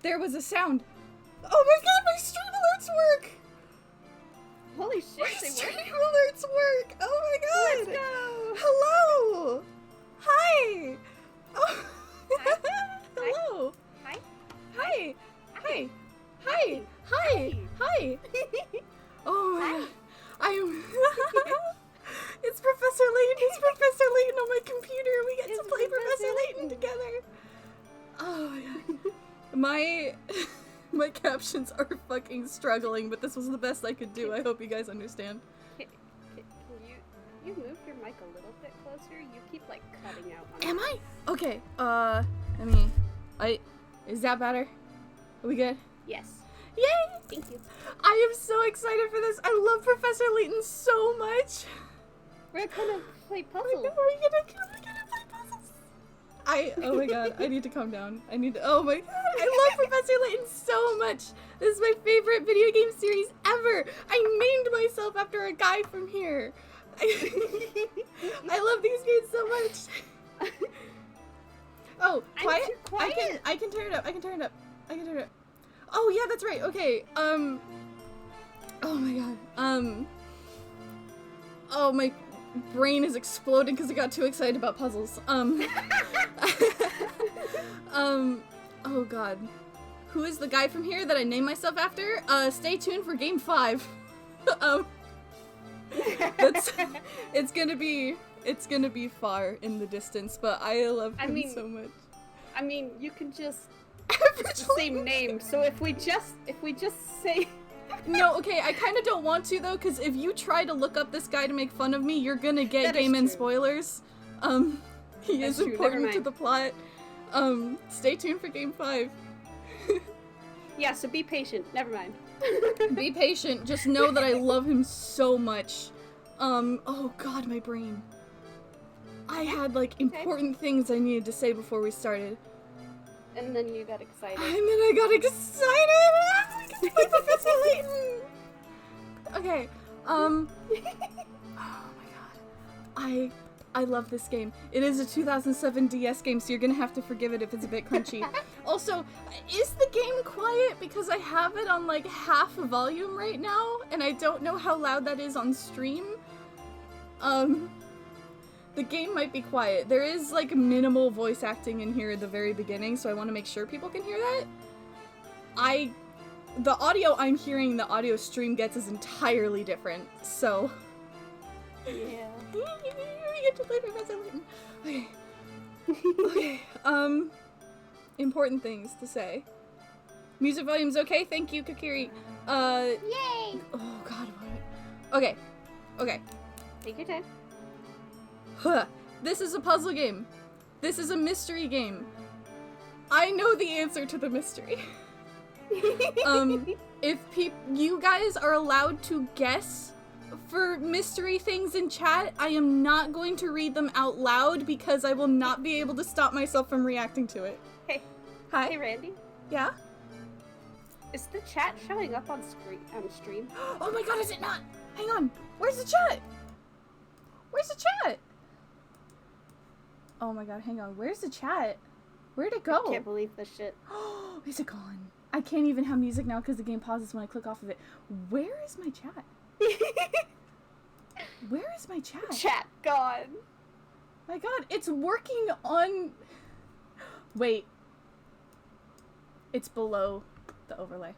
there was a sound. Oh my god, my stream alerts work! Holy shit, My they stream work. alerts work! Oh my god! Let's go! Hello! Hi! Oh. Hi. Hello! Hi. Hi! Hi! Hi! Hi! Hi! Oh my god. I'm... It's Professor Layton! It's Professor Layton on my computer! We get to play Professor Layton together! Oh my god. My captions are fucking struggling, but this was the best I could do. I hope you guys understand. Can you move your mic a little bit closer? You keep like cutting out on Am me. I? Okay, is that better? Are we good? Yes. Yay! Thank you. I am so excited for this. I love Professor Layton so much. We're gonna play We're puzzles. gonna play puzzles. Oh my god, I need to calm down. Oh my god, I love Professor Layton so much. This is my favorite video game series ever. I named myself after a guy from here. I love these games so much. Oh, quiet? I'm too quiet. I can turn it up. I can turn it up. Oh yeah, that's right. Okay. Oh my god. Oh, my brain is exploding because I got too excited about puzzles. Oh god. Who is the guy from here that I named myself after? Stay tuned for game 5. It's gonna be far in the distance, but I love him so much. I mean, you can just it's the same name. So if we just say No, okay, I kind of don't want to though, because if you try to look up this guy to make fun of me, you're gonna get That is game and true. spoilers. He That's is true, important never to the plot. Stay tuned for game 5. yeah, so be patient. Never mind. Be patient, just know that I love him so much. Oh god, my brain. I had, like, important things I needed to say before we started. And then you got excited. And then I got excited! I get to play Professor Layton! Okay, oh my god. I love this game. It is a 2007 DS game, so you're gonna have to forgive it if it's a bit crunchy. Also, is the game quiet? Because I have it on, like, half volume right now, and I don't know how loud that is on stream. The game might be quiet. There is, like, minimal voice acting in here at the very beginning, so I want to make sure people can hear that. The audio I'm hearing, the audio stream gets is entirely different, so... Yeah. We get to play Professor Layton. Okay. Okay, important things to say. Music volume's okay? Thank you, Kakiri. Yay! Oh god, what? Okay. Take your time. Huh. This is a puzzle game. This is a mystery game. I know the answer to the mystery. If you guys are allowed to guess for mystery things in chat, I am not going to read them out loud because I will not be able to stop myself from reacting to it. Hey. Hi. Hey, Randy. Yeah? Is the chat showing up on stream? Oh my god, is it not? Hang on. Where's the chat? Where's the chat? Oh my god, hang on. Where's the chat? Where'd it go? I can't believe this shit. Oh, is it gone? I can't even have music now because the game pauses when I click off of it. Where is my chat? Where is my chat? Chat gone. My god, it's working on... Wait. It's below the overlay.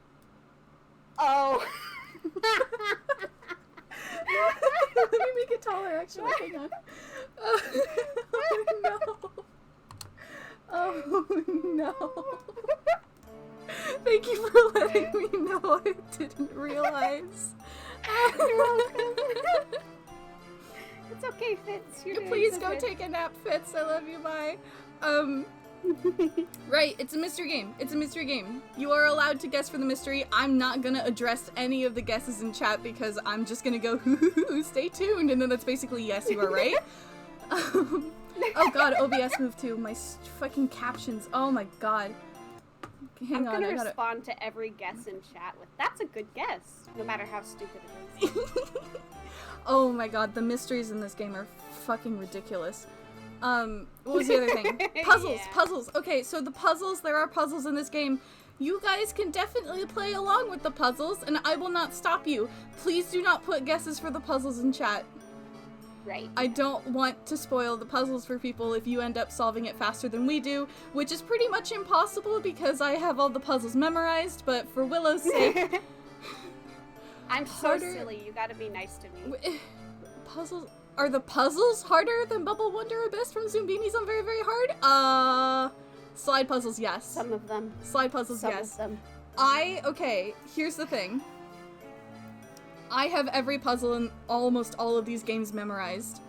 Oh. Let me make it taller, actually. Hang on. Oh, no. Oh, no. Thank you for letting me know. I didn't realize. You're welcome. It's okay, Fitz. You're doing Please so go good. take a nap, Fitz. I love you. Bye. Right, it's a mystery game. It's a mystery game. You are allowed to guess for the mystery. I'm not gonna address any of the guesses in chat because I'm just gonna go, stay tuned, and then that's basically yes, you are right. Oh god, OBS moved too. My fucking captions. Oh my god. Hang on, I'm I gonna gotta... respond to every guess in chat with, that's a good guess, no matter how stupid it is. Oh my god, the mysteries in this game are fucking ridiculous. What was the other thing? Puzzles, Yeah. puzzles. Okay, so the puzzles, there are puzzles in this game. You guys can definitely play along with the puzzles, and I will not stop you. Please do not put guesses for the puzzles in chat. Right. I don't want to spoil the puzzles for people if you end up solving it faster than we do, which is pretty much impossible because I have all the puzzles memorized, but for Willow's sake... I'm so silly, you gotta be nice to me. Puzzles... Are the puzzles harder than Bubble Wonder Abyss from Zoombinis on Very Very Hard? Slide puzzles, yes. Some of them. Slide puzzles, yes. Some of them. Okay, here's the thing. I have every puzzle in almost all of these games memorized.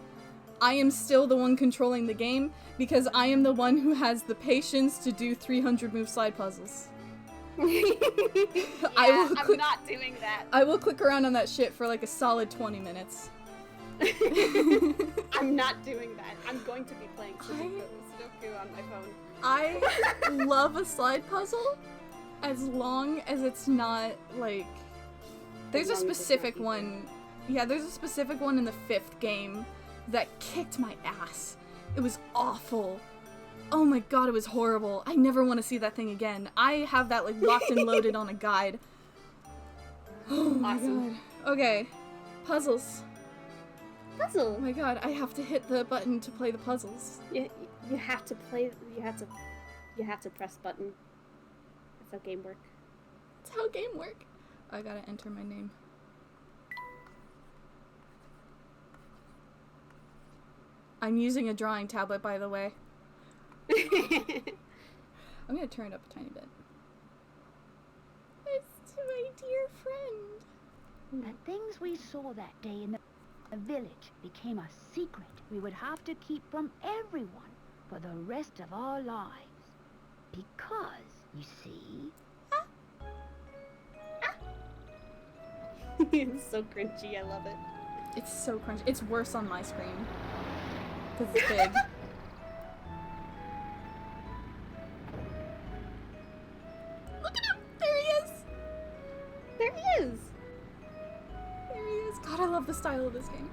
I am still the one controlling the game because I am the one who has the patience to do 300 move slide puzzles. I'm not doing that. I will click around on that shit for like a solid 20 minutes. I'm not doing that. I'm going to be playing Sudoku on my phone. I love a slide puzzle as long as it's not like... There's a specific one. Yeah, there's a specific one in the 5th game that kicked my ass. It was awful. Oh my god, it was horrible. I never want to see that thing again. I have that like locked and loaded on a guide. Oh my god. Okay. Puzzles. Puzzle. Oh my god, I have to hit the button to play the puzzles. You have to play. You have to press button. That's how game work. That's how game work. I gotta enter my name. I'm using a drawing tablet, by the way. I'm gonna turn it up a tiny bit. It's my dear friend. The things we saw that day in the village became a secret we would have to keep from everyone for the rest of our lives. Because, you see... It's so cringy, I love it. It's so cringy. It's worse on my screen. Because it's big. Look at him! There he is! There he is! There he is. God, I love the style of this game.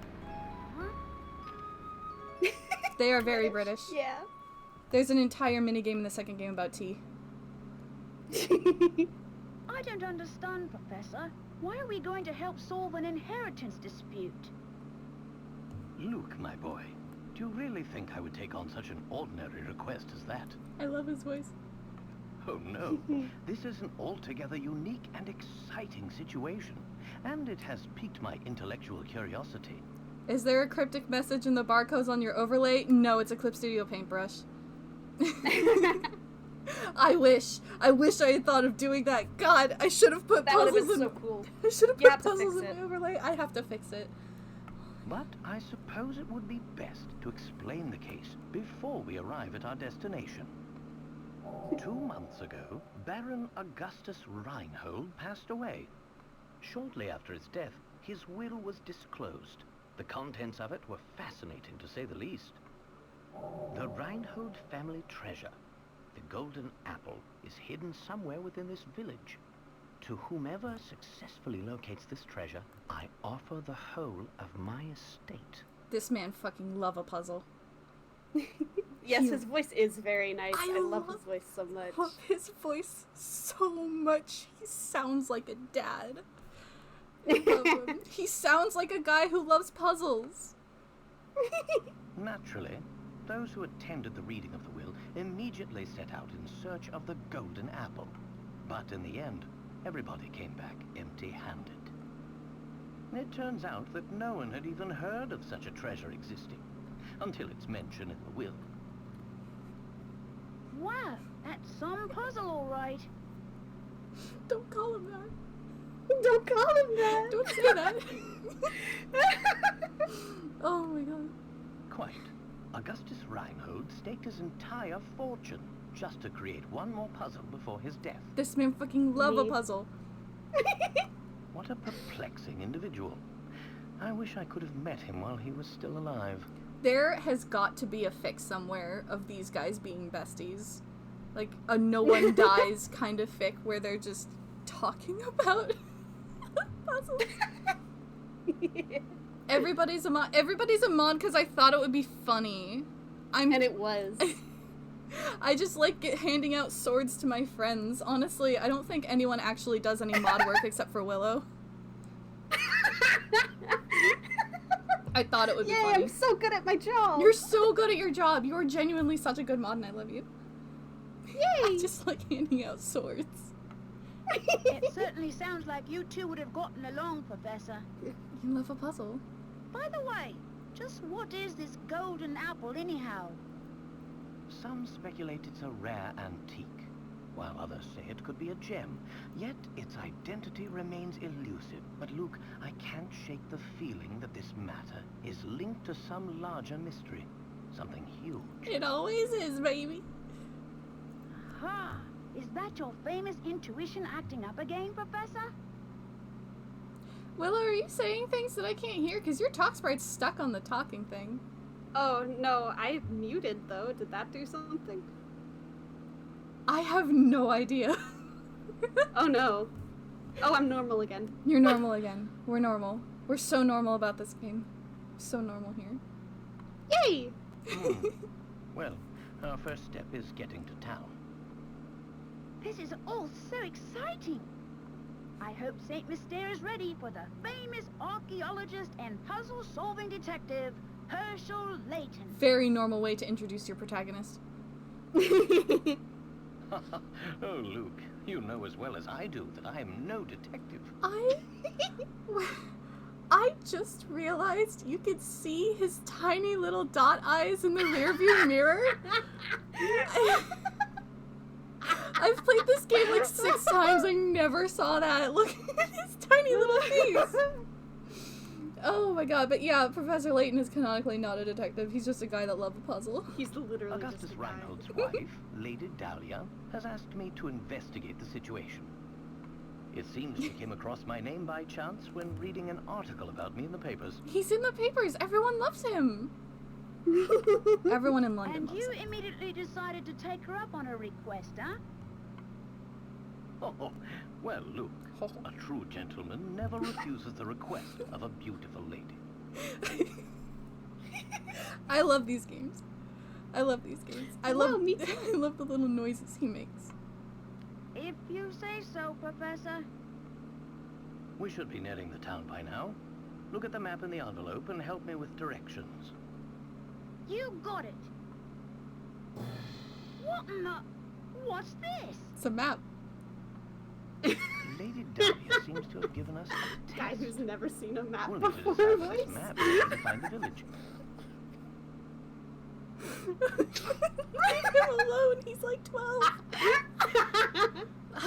They are very British. Yeah. There's an entire minigame in the 2nd game about tea. I don't understand, Professor. Why are we going to help solve an inheritance dispute? Luke, my boy, do you really think I would take on such an ordinary request as that? I love his voice. Oh no, this is an altogether unique and exciting situation, and it has piqued my intellectual curiosity. Is there a cryptic message in the barcodes on your overlay? No, it's a Clip Studio paintbrush. I wish I had thought of doing that. God, I should have put that puzzles would have been in. so cool. I should have put puzzles in my overlay. I have to fix it. But I suppose it would be best to explain the case before we arrive at our destination. 2 months ago, Baron Augustus Reinhold passed away. Shortly after his death, his will was disclosed. The contents of it were fascinating, to say the least. The Reinhold family treasure, the golden apple, is hidden somewhere within this village. To whomever successfully locates this treasure, I offer the whole of my estate. This man fucking love a puzzle. Yes, his voice is very nice. I love his voice so much. I love his voice so much. He sounds like a dad. I love him. He sounds like a guy who loves puzzles. Naturally, those who attended the reading of the will immediately set out in search of the golden apple. But in the end, everybody came back empty-handed. It turns out that no one had even heard of such a treasure existing, until its mention in the will. Wow, that's some puzzle, all right. Don't call him that. Don't call him that! Don't say that. Oh my god. Quite. Augustus Reinhold staked his entire fortune just to create one more puzzle before his death. This man fucking love a puzzle. What a perplexing individual. I wish I could have met him while he was still alive. There has got to be a fic somewhere of these guys being besties. Like a no one dies kind of fic where they're just talking about puzzles. Everybody's a mod because I thought it would be funny. And it was. I just like handing out swords to my friends. Honestly, I don't think anyone actually does any mod work except for Willow. I thought it would be Yay, funny. I'm so good at my job! You're so good at your job. You are genuinely such a good mod and I love you. Yay! I just like handing out swords. It certainly sounds like you two would have gotten along, Professor. You love a puzzle. By the way, just what is this golden apple anyhow? Some speculate it's a rare antique, while others say it could be a gem. Yet its identity remains elusive. But Luke, I can't shake the feeling that this matter is linked to some larger mystery. Something huge. It always is, baby. Aha! Is that your famous intuition acting up again, Professor? Willow, are you saying things that I can't hear? Because your talk sprite's stuck on the talking thing. Oh, no, I muted, though. Did that do something? I have no idea. Oh, no. Oh, I'm normal again. You're normal again. We're normal. We're so normal about this game. So normal here. Yay! Well, our first step is getting to town. This is all so exciting. I hope Saint Mystere is ready for the famous archaeologist and puzzle-solving detective, Herschel Layton. Very normal way to introduce your protagonist. Oh, Luke, you know as well as I do that I am no detective. I just realized you could see his tiny little dot eyes in the rearview mirror. I've played this game like 6 times. I never saw that. Look at his tiny little face. Oh my god, but yeah, Professor Layton is canonically not a detective. He's just a guy that loves a puzzle. He's literally Augustus just a guy. Reinhold's wife, Lady Dahlia, has asked me to investigate the situation. It seems she came across my name by chance when reading an article about me in the papers. He's in the papers. Everyone loves him. Everyone in London And loves you him. immediately decided to take her up on her request, huh? Oh, well, Luke, a true gentleman never refuses the request of a beautiful lady. I love these games. I love these games. I love me too. I love the little noises he makes. If you say so, Professor. We should be nearing the town by now. Look at the map in the envelope and help me with directions. You got it. What in the... What's this? It's a map. Lady Dahlia seems to have given us a Guy test. who's never seen a map We'll need to before. decipher this map to find the village. Leave him alone. He's like 12.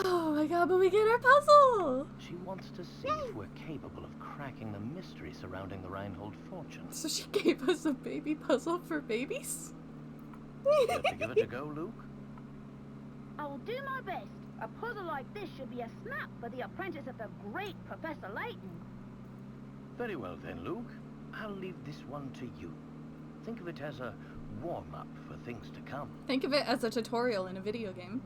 Oh my god, but we get our puzzle. She wants to see if we're capable of cracking the mystery surrounding the Reinhold fortune. So she gave us a baby puzzle for babies? Care to give it a go, Luke? I will do my best. A puzzle like this should be a snap for the apprentice of the great Professor Layton. Very well then, Luke. I'll leave this one to you. Think of it as a warm-up for things to come. Think of it as a tutorial in a video game.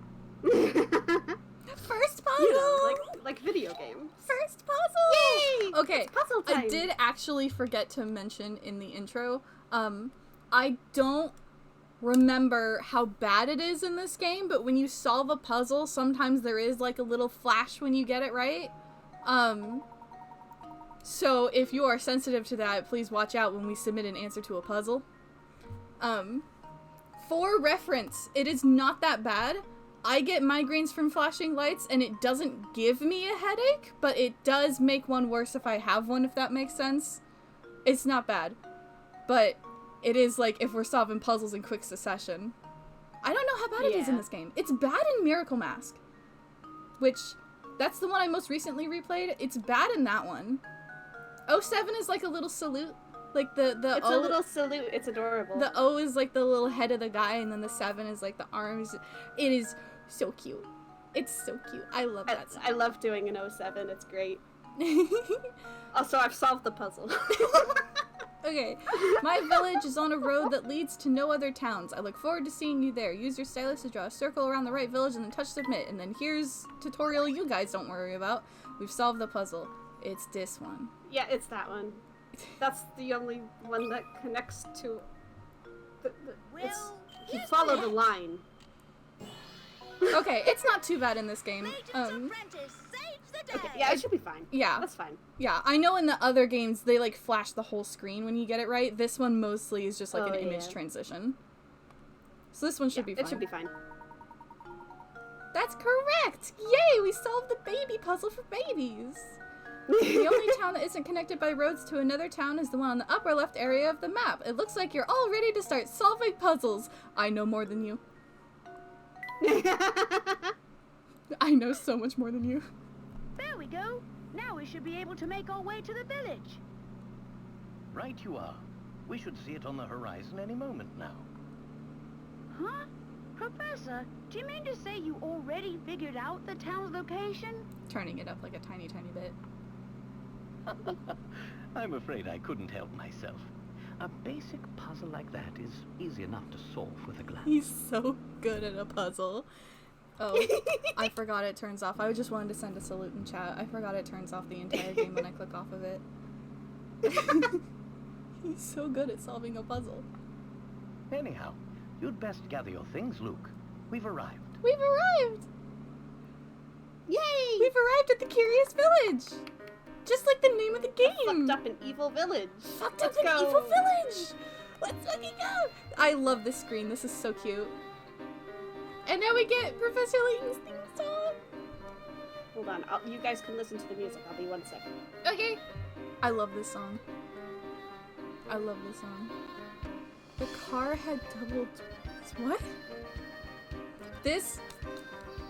First puzzle! You know, like video game. First puzzle! Yay! Okay, It's puzzle time. I did actually forget to mention in the intro, I don't remember how bad it is in this game, but when you solve a puzzle, sometimes there is like a little flash when you get it right. So if you are sensitive to that, please watch out when we submit an answer to a puzzle. For reference, it is not that bad. I get migraines from flashing lights, and it doesn't give me a headache, but it does make one worse if I have one, if that makes sense. It's not bad. But it is like if we're solving puzzles in quick succession. I don't know how bad it is in Yeah. this game. It's bad in Miracle Mask, which, that's the one I most recently replayed. It's bad in that one. 07 is like a little salute. Like the It's O, a little salute. It's adorable. the O is like the little head of the guy, and then the 7 is like the arms. It is so cute. It's so cute. I love that I love doing an 07. It's great. song. Also, I've solved the puzzle. Okay. My village is on a road that leads to no other towns. I look forward to seeing you there. Use your stylus to draw a circle around the right village and then touch submit. And then here's tutorial you guys don't worry about. We've solved the puzzle. It's this one. Yeah, it's that one. That's the only one that connects to. It's Follow the line. Okay, it's not too bad in this game. Okay, yeah, it should be fine. Yeah. That's fine. Yeah, I know in the other games they like flash the whole screen when you get it right. This one mostly is just like an image transition. So this one should be fine. It should be fine. That's correct! Yay, we solved the baby puzzle for babies! The only town that isn't connected by roads to another town is the one on the upper left area of the map. It looks like you're all ready to start solving puzzles. I know more than you. I know so much more than you. There we go. Now we should be able to make our way to the village. Right you are. We should see it on the horizon any moment now. Huh? Professor, do you mean to say you already figured out the town's location? Turning it up like a tiny, tiny bit. I'm afraid I couldn't help myself. A basic puzzle like that is easy enough to solve with a glance. He's so good at a puzzle. Oh, I forgot it turns off. I just wanted to send a salute in chat. I forgot it turns off the entire game when I click off of it. He's so good at solving a puzzle. Anyhow, you'd best gather your things, Luke. We've arrived. We've arrived! Yay! We've arrived at the Curious Village! Just like the name of the game! Fucked up an evil village. Fucked up Let's an go. evil village! Let's fucking go! I love this screen. This is so cute. And now we get Professor Layton's theme song! Hold on, you guys can listen to the music. I'll be 1 second. Okay. I love this song. I love this song. The car had double... What? This...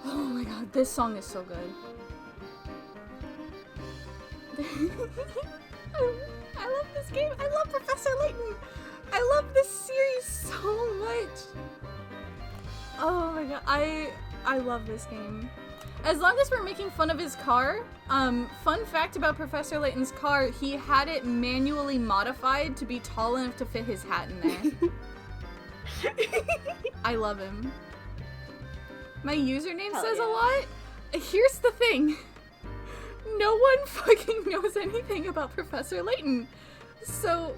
Oh my god, this song is so good. I love this game. I love Professor Layton. I love this series so much. Oh my god, I love this game. As long as we're making fun of his car, fun fact about Professor Layton's car, he had it manually modified to be tall enough to fit his hat in there. I love him. My username says a lot. Here's the thing. No one fucking knows anything about Professor Layton. So,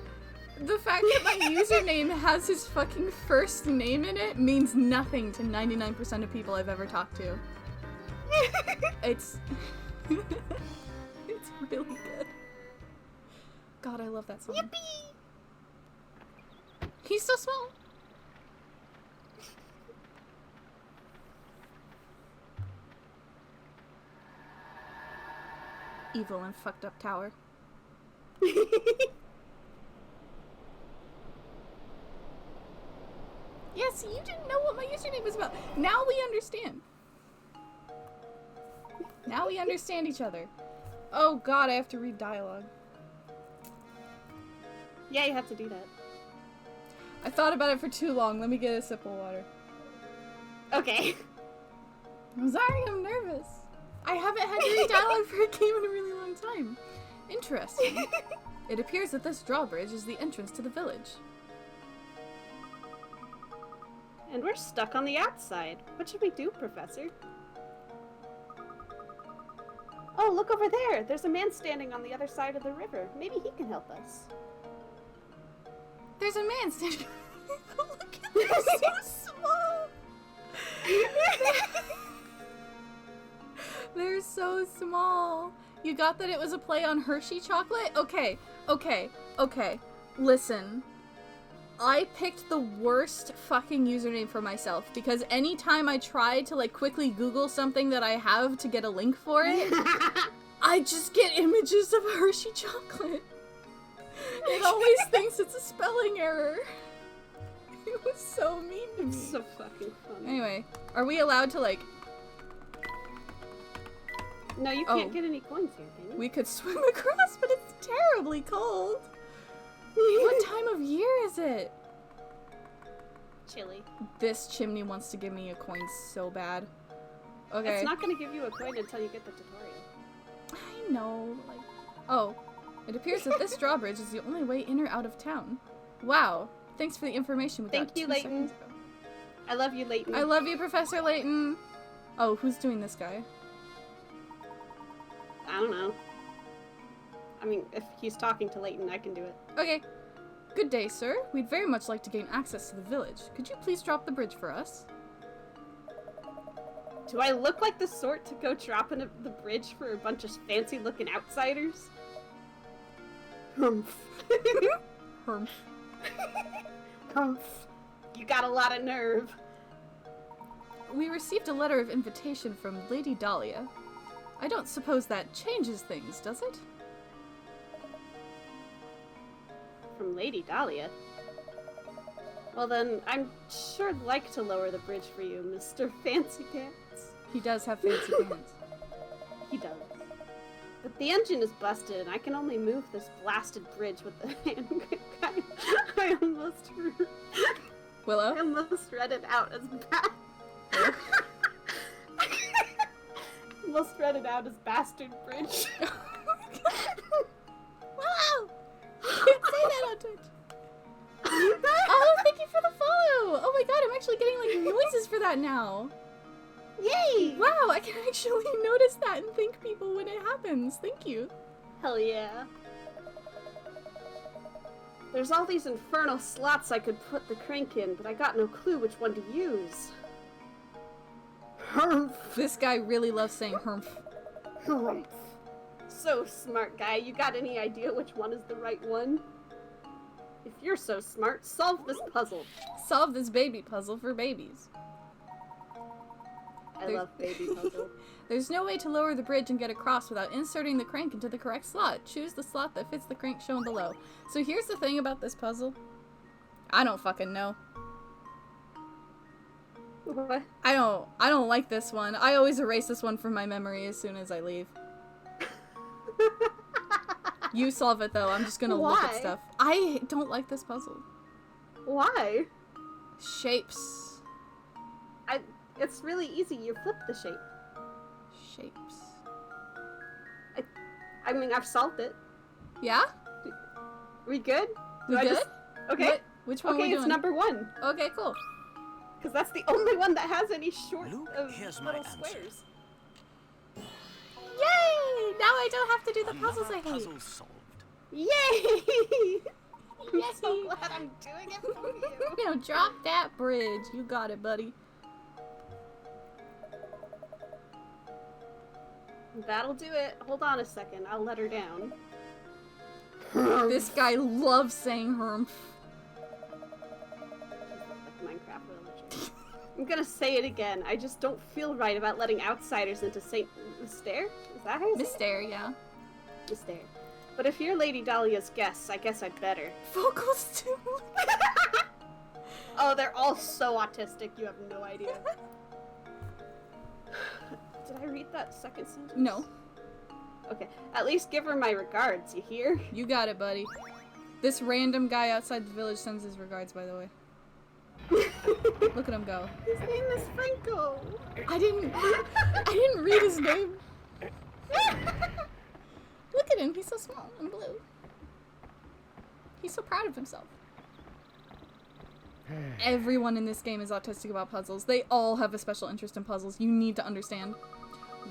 the fact that my username has his fucking first name in it means nothing to 99% of people I've ever talked to. It's... it's really good. God, I love that song. Yippee! He's so small. Evil and fucked up tower. Yes, you didn't know what my username was about. Now we understand. Now we understand each other. Oh god, I have to read dialogue. Yeah, you have to do that. I thought about it for too long. Let me get a sip of water. Okay. I'm sorry, I'm nervous. I haven't had to read dialogue for a game in a really long time. Interesting. It appears that this drawbridge is the entrance to the village. And we're stuck on the outside. What should we do, Professor? Oh, look over there! There's a man standing on the other side of the river. Maybe he can help us. There's a man standing. Look at them, they're so small. They're so small. You got that it was a play on Hershey chocolate? Okay. Listen. I picked the worst fucking username for myself because anytime I try to like quickly Google something that I have to get a link for it, I just get images of Hershey chocolate. It always thinks it's a spelling error. It was so mean to me. It's so fucking funny. Anyway, are we allowed to like... No, you can't get any coins here, can you? We could swim across, but it's terribly cold. What time of year is it? Chilly. This chimney wants to give me a coin so bad. Okay. It's not gonna give you a coin until you get the tutorial. I know, like... Oh. It appears that this drawbridge is the only way in or out of town. Wow. Thanks for the information we got Thank you, 2 Layton. seconds ago. I love you, Layton. I love you, Professor Layton. Oh, who's doing this guy? I don't know. I mean, if he's talking to Layton, I can do it. Okay. Good day, sir. We'd very much like to gain access to the village. Could you please drop the bridge for us? Do I look like the sort to go dropping the bridge for a bunch of fancy-looking outsiders? Humph. Humph. Humph. You got a lot of nerve. We received a letter of invitation from Lady Dahlia. I don't suppose that changes things, does it? From Lady Dahlia? Well then, I'm sure I'd like to lower the bridge for you, Mr. Fancy Pants. He does have fancy pants. He does. But the engine is busted and I can only move this blasted bridge with the hand grip. I almost read it out as bad. Almost read it out as bastard bridge. Wow! You can't say that on Twitch. Oh, thank you for the follow! Oh my god, I'm actually getting like noises for that now. Yay! Wow, I can actually notice that and thank people when it happens. Thank you. Hell yeah. There's all these infernal slots I could put the crank in, but I got no clue which one to use. Humph. This guy really loves saying humph. Humph. So smart, guy. You got any idea which one is the right one? If you're so smart, solve this puzzle. Solve this baby puzzle for babies. I love baby puzzle. There's no way to lower the bridge and get across without inserting the crank into the correct slot. Choose the slot that fits the crank shown below. So here's the thing about this puzzle. I don't fucking know. What? I don't like this one. I always erase this one from my memory as soon as I leave. You solve it though. I'm just gonna look at stuff. I don't like this puzzle. Why? Shapes. It's really easy. You flip the shape. Shapes. I mean, I've solved it. Yeah? We good? We good? Okay. Which one are we Okay, doing? it's number 1. Okay, cool. Because that's the only one that has any short Luke, of here's my little answer. squares. Yay! Now I don't have to do the puzzles I hate. Puzzle solved. Yay! I'm Yay! so glad I'm doing it for you. Now drop that bridge. You got it, buddy. That'll do it. Hold on a second. I'll let her down. This guy loves saying humph. Minecraft village. I'm gonna say it again. I just don't feel right about letting outsiders into St. Mystere? Is that how you say it? Mystere, yeah. Mystere. But if you're Lady Dahlia's guests, I guess I'd better. Vocals too. Oh, they're all so autistic, you have no idea. Did I read that second sentence? No. Okay, at least give her my regards, you hear? You got it, buddy. This random guy outside the village sends his regards, by the way. Look at him go. His name is Franco. I didn't read his name. Look at him, he's so small and blue. He's so proud of himself. Everyone in this game is autistic about puzzles. They all have a special interest in puzzles. You need to understand.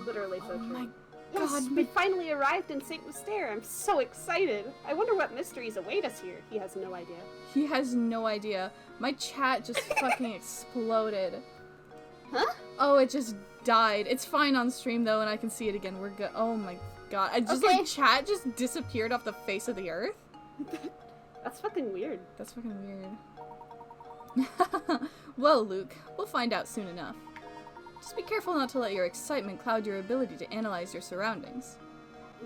Literally so true. My Yes, God, we finally arrived in St. Mystere. I'm so excited. I wonder what mysteries await us here. He has no idea. He has no idea. My chat just fucking exploded. Huh? Oh, it just died. It's fine on stream though, and I can see it again. We're good. Oh my god. I just Okay. like chat just disappeared off the face of the earth. That's fucking weird. That's fucking weird. Well, Luke, we'll find out soon enough. Just be careful not to let your excitement cloud your ability to analyze your surroundings.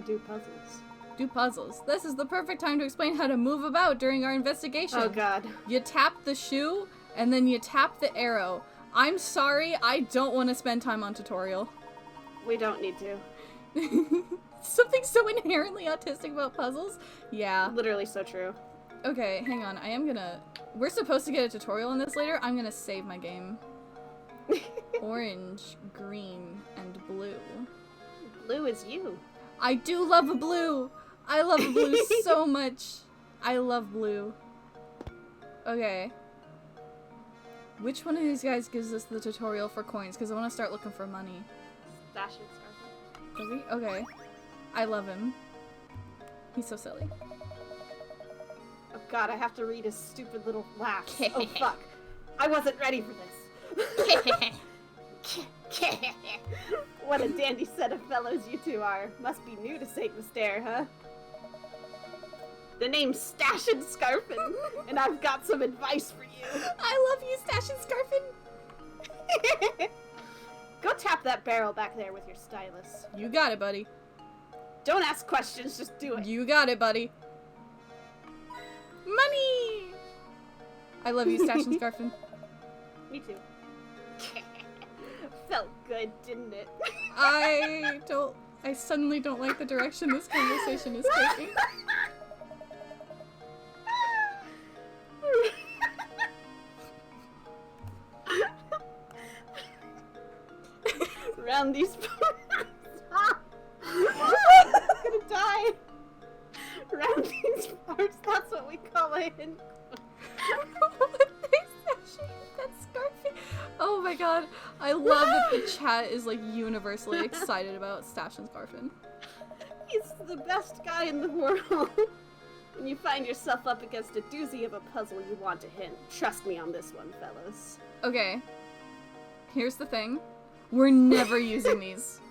Do puzzles. Do puzzles. This is the perfect time to explain how to move about during our investigation. Oh god. You tap the shoe, and then you tap the arrow. I'm sorry, I don't want to spend time on tutorial. We don't need to. Something so inherently autistic about puzzles? Yeah. Literally so true. Okay, hang on. We're supposed to get a tutorial on this later. I'm gonna save my game. Orange, green, and blue. Blue is you. I do love a blue! I love a blue so much. I love blue. Okay. Which one of these guys gives us the tutorial for coins? Because I want to start looking for money. Dashing Scarlet. Does he? Okay. I love him. He's so silly. Oh god, I have to read his stupid little laughs. Oh fuck. I wasn't ready for this. What a dandy set of fellows you two are. Must be new to St. Mystere, huh? The name's Stash and Scarfin, and I've got some advice for you. I love you, Stash and Scarfin. Go tap that barrel back there with your stylus. You got it, buddy. Don't ask questions, just do it. You got it, buddy. Money! I love you, Stash and Scarfin. Me too. Felt good, didn't it? I suddenly don't like the direction this conversation is taking. Around these parts. I'm gonna die. Around these parts, that's what we call a hint. That's Scarfin. Oh my god. I love that the chat is like universally excited about Stash and Scarfin. He's the best guy in the world. When you find yourself up against a doozy of a puzzle you want to hint, trust me on this one, fellas. Okay. Here's the thing. We're never using these.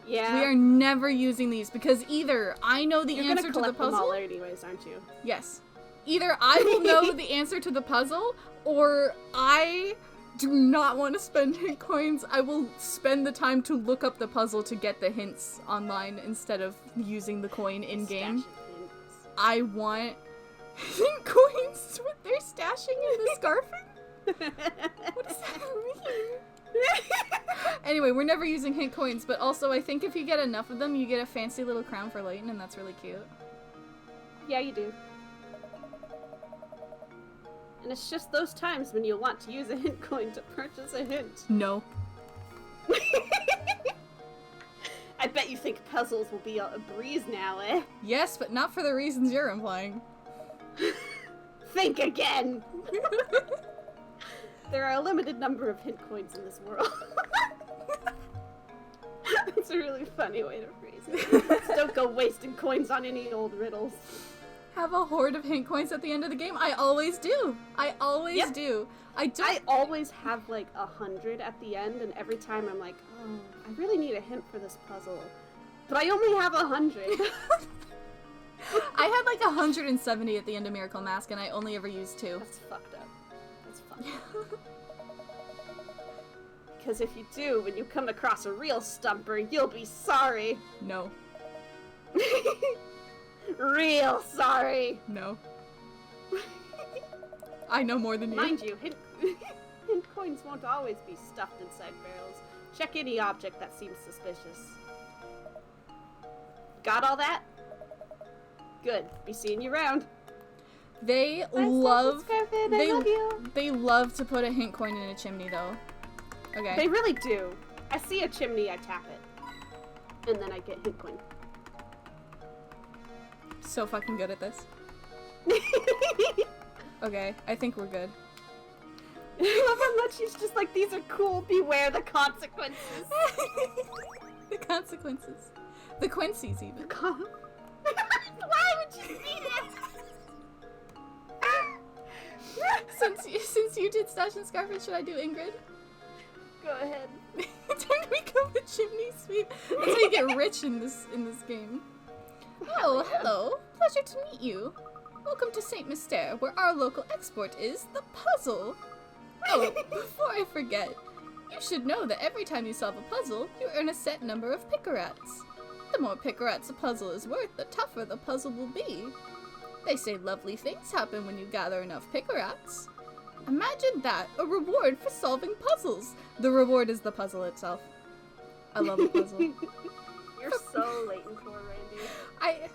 Yeah. We are never using these because either I know the You're answer gonna to the collect them all puzzle. anyways, aren't you? Yes. Either I will know the answer to the puzzle, or I do not want to spend hint coins. I will spend the time to look up the puzzle to get the hints online instead of using the coin in-game. I want hint coins with their stashing in the Scarfin? What does that mean? Anyway, we're never using hint coins, but also I think if you get enough of them, you get a fancy little crown for Layton, and that's really cute. Yeah, you do. And it's just those times when you'll want to use a hint coin to purchase a hint. No. I bet you think puzzles will be a breeze now, eh? Yes, but not for the reasons you're implying. Think again! There are a limited number of hint coins in this world. That's a really funny way to phrase it. So don't go wasting coins on any old riddles. Have a hoard of hint coins at the end of the game? I always do. I always do. I always have like 100 at the end, and every time I'm like, oh, I really need a hint for this puzzle. But I only have 100. I had like 170 at the end of Miracle Mask, and I only ever used 2. That's fucked up. That's fucked up. Because if you do, when you come across a real stumper, you'll be sorry. No. Real sorry. No. I know more than you. Mind you, hint coins won't always be stuffed inside barrels. Check any object that seems suspicious. Got all that? Good. Be seeing you around. They Bye, love Scarfin, I love you. They love to put a hint coin in a chimney though. Okay. They really do. I see a chimney, I tap it. And then I get hint coin. So fucking good at this. Okay, I think we're good. I love how much she's just like, these are cool, beware the consequences. The consequences. The Quincy's even. Why would you see this? Since you did Stash and Scarfin, should I do Ingrid? Go ahead. Time to become a chimney sweep. That's how you get rich in this game. Oh, hello. Pleasure to meet you. Welcome to St. Mystere, where our local export is the puzzle. Oh, before I forget, you should know that every time you solve a puzzle, you earn a set number of picarats. The more picarats a puzzle is worth, the tougher the puzzle will be. They say lovely things happen when you gather enough picarats. Imagine that, a reward for solving puzzles. The reward is the puzzle itself. I love a puzzle. You're so Layton for Randy.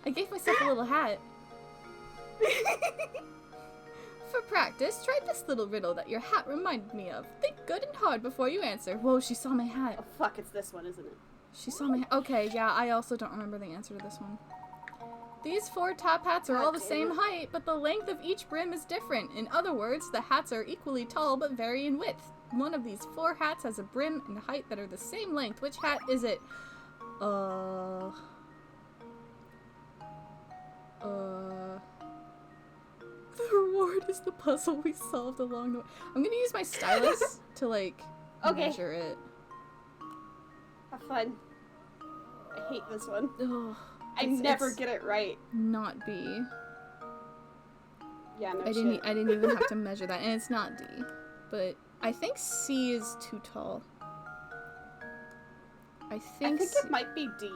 I gave myself a little hat. For practice, try this little riddle that your hat reminded me of. Think good and hard before you answer. Whoa, she saw my hat. Oh fuck, it's this one, isn't it? She saw my hat. Okay, yeah, I also don't remember the answer to this one. These 4 top hats are all the same height, but the length of each brim is different. In other words, the hats are equally tall but vary in width. One of these 4 hats has a brim and height that are the same length. Which hat is it? The reward is the puzzle we solved along the way. I'm gonna use my stylus to, like, Okay. measure it. Have fun. I hate this one. Ugh, I never get it right. not B. Yeah, no I shit. didn't even have to measure that, and it's not D. But I think C is too tall. I I think think it might be D.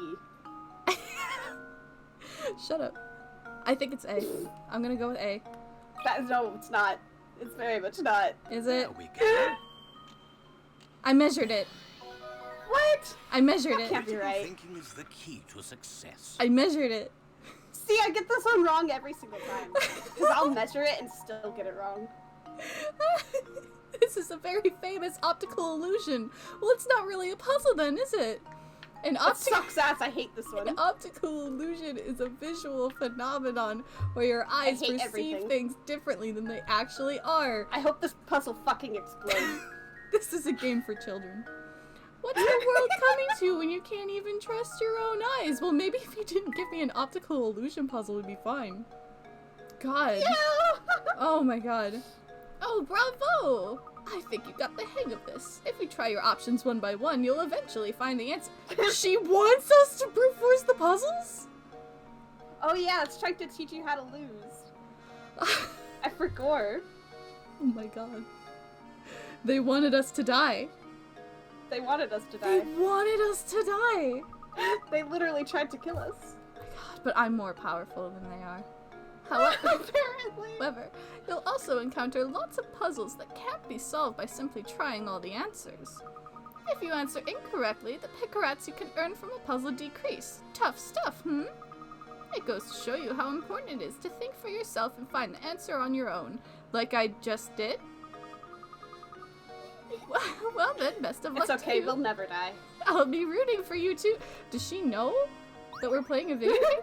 Shut up. I think it's A. I'm gonna go with A. No, it's not. It's very much not. Is it? There we go. I measured it. What? I measured That it. can't be right. Thinking is the key to success. I measured it. See, I get this one wrong every single time. Because I'll measure it and still get it wrong. This is a very famous optical illusion. Well, it's not really a puzzle then, is it? An It optical sucks ass. I hate this one. An optical illusion is a visual phenomenon where your eyes hate perceive everything. things differently than they actually are. I hope this puzzle fucking explodes. This is a game for children. What's the world coming to when you can't even trust your own eyes? Well, maybe if you didn't give me an optical illusion puzzle, we'd be fine. God. Oh my god. Oh, bravo! I think you got the hang of this. If we try your options one by one, you'll eventually find the answer. She wants us to brute force the puzzles? Oh yeah, it's trying to teach you how to lose. I forgot. Oh my god. They wanted us to die. They wanted us to They die. wanted us to die! They literally tried to kill us. God, but I'm more powerful than they are. Apparently. However, you'll also encounter lots of puzzles that can't be solved by simply trying all the answers. If you answer incorrectly, the picarats you can earn from a puzzle decrease. Tough stuff, hmm? It goes to show you how important it is to think for yourself and find the answer on your own, like I just did. Well then, best of luck It's okay, to you. we'll never die. I'll be rooting for you too. Does she know that we're playing a video game?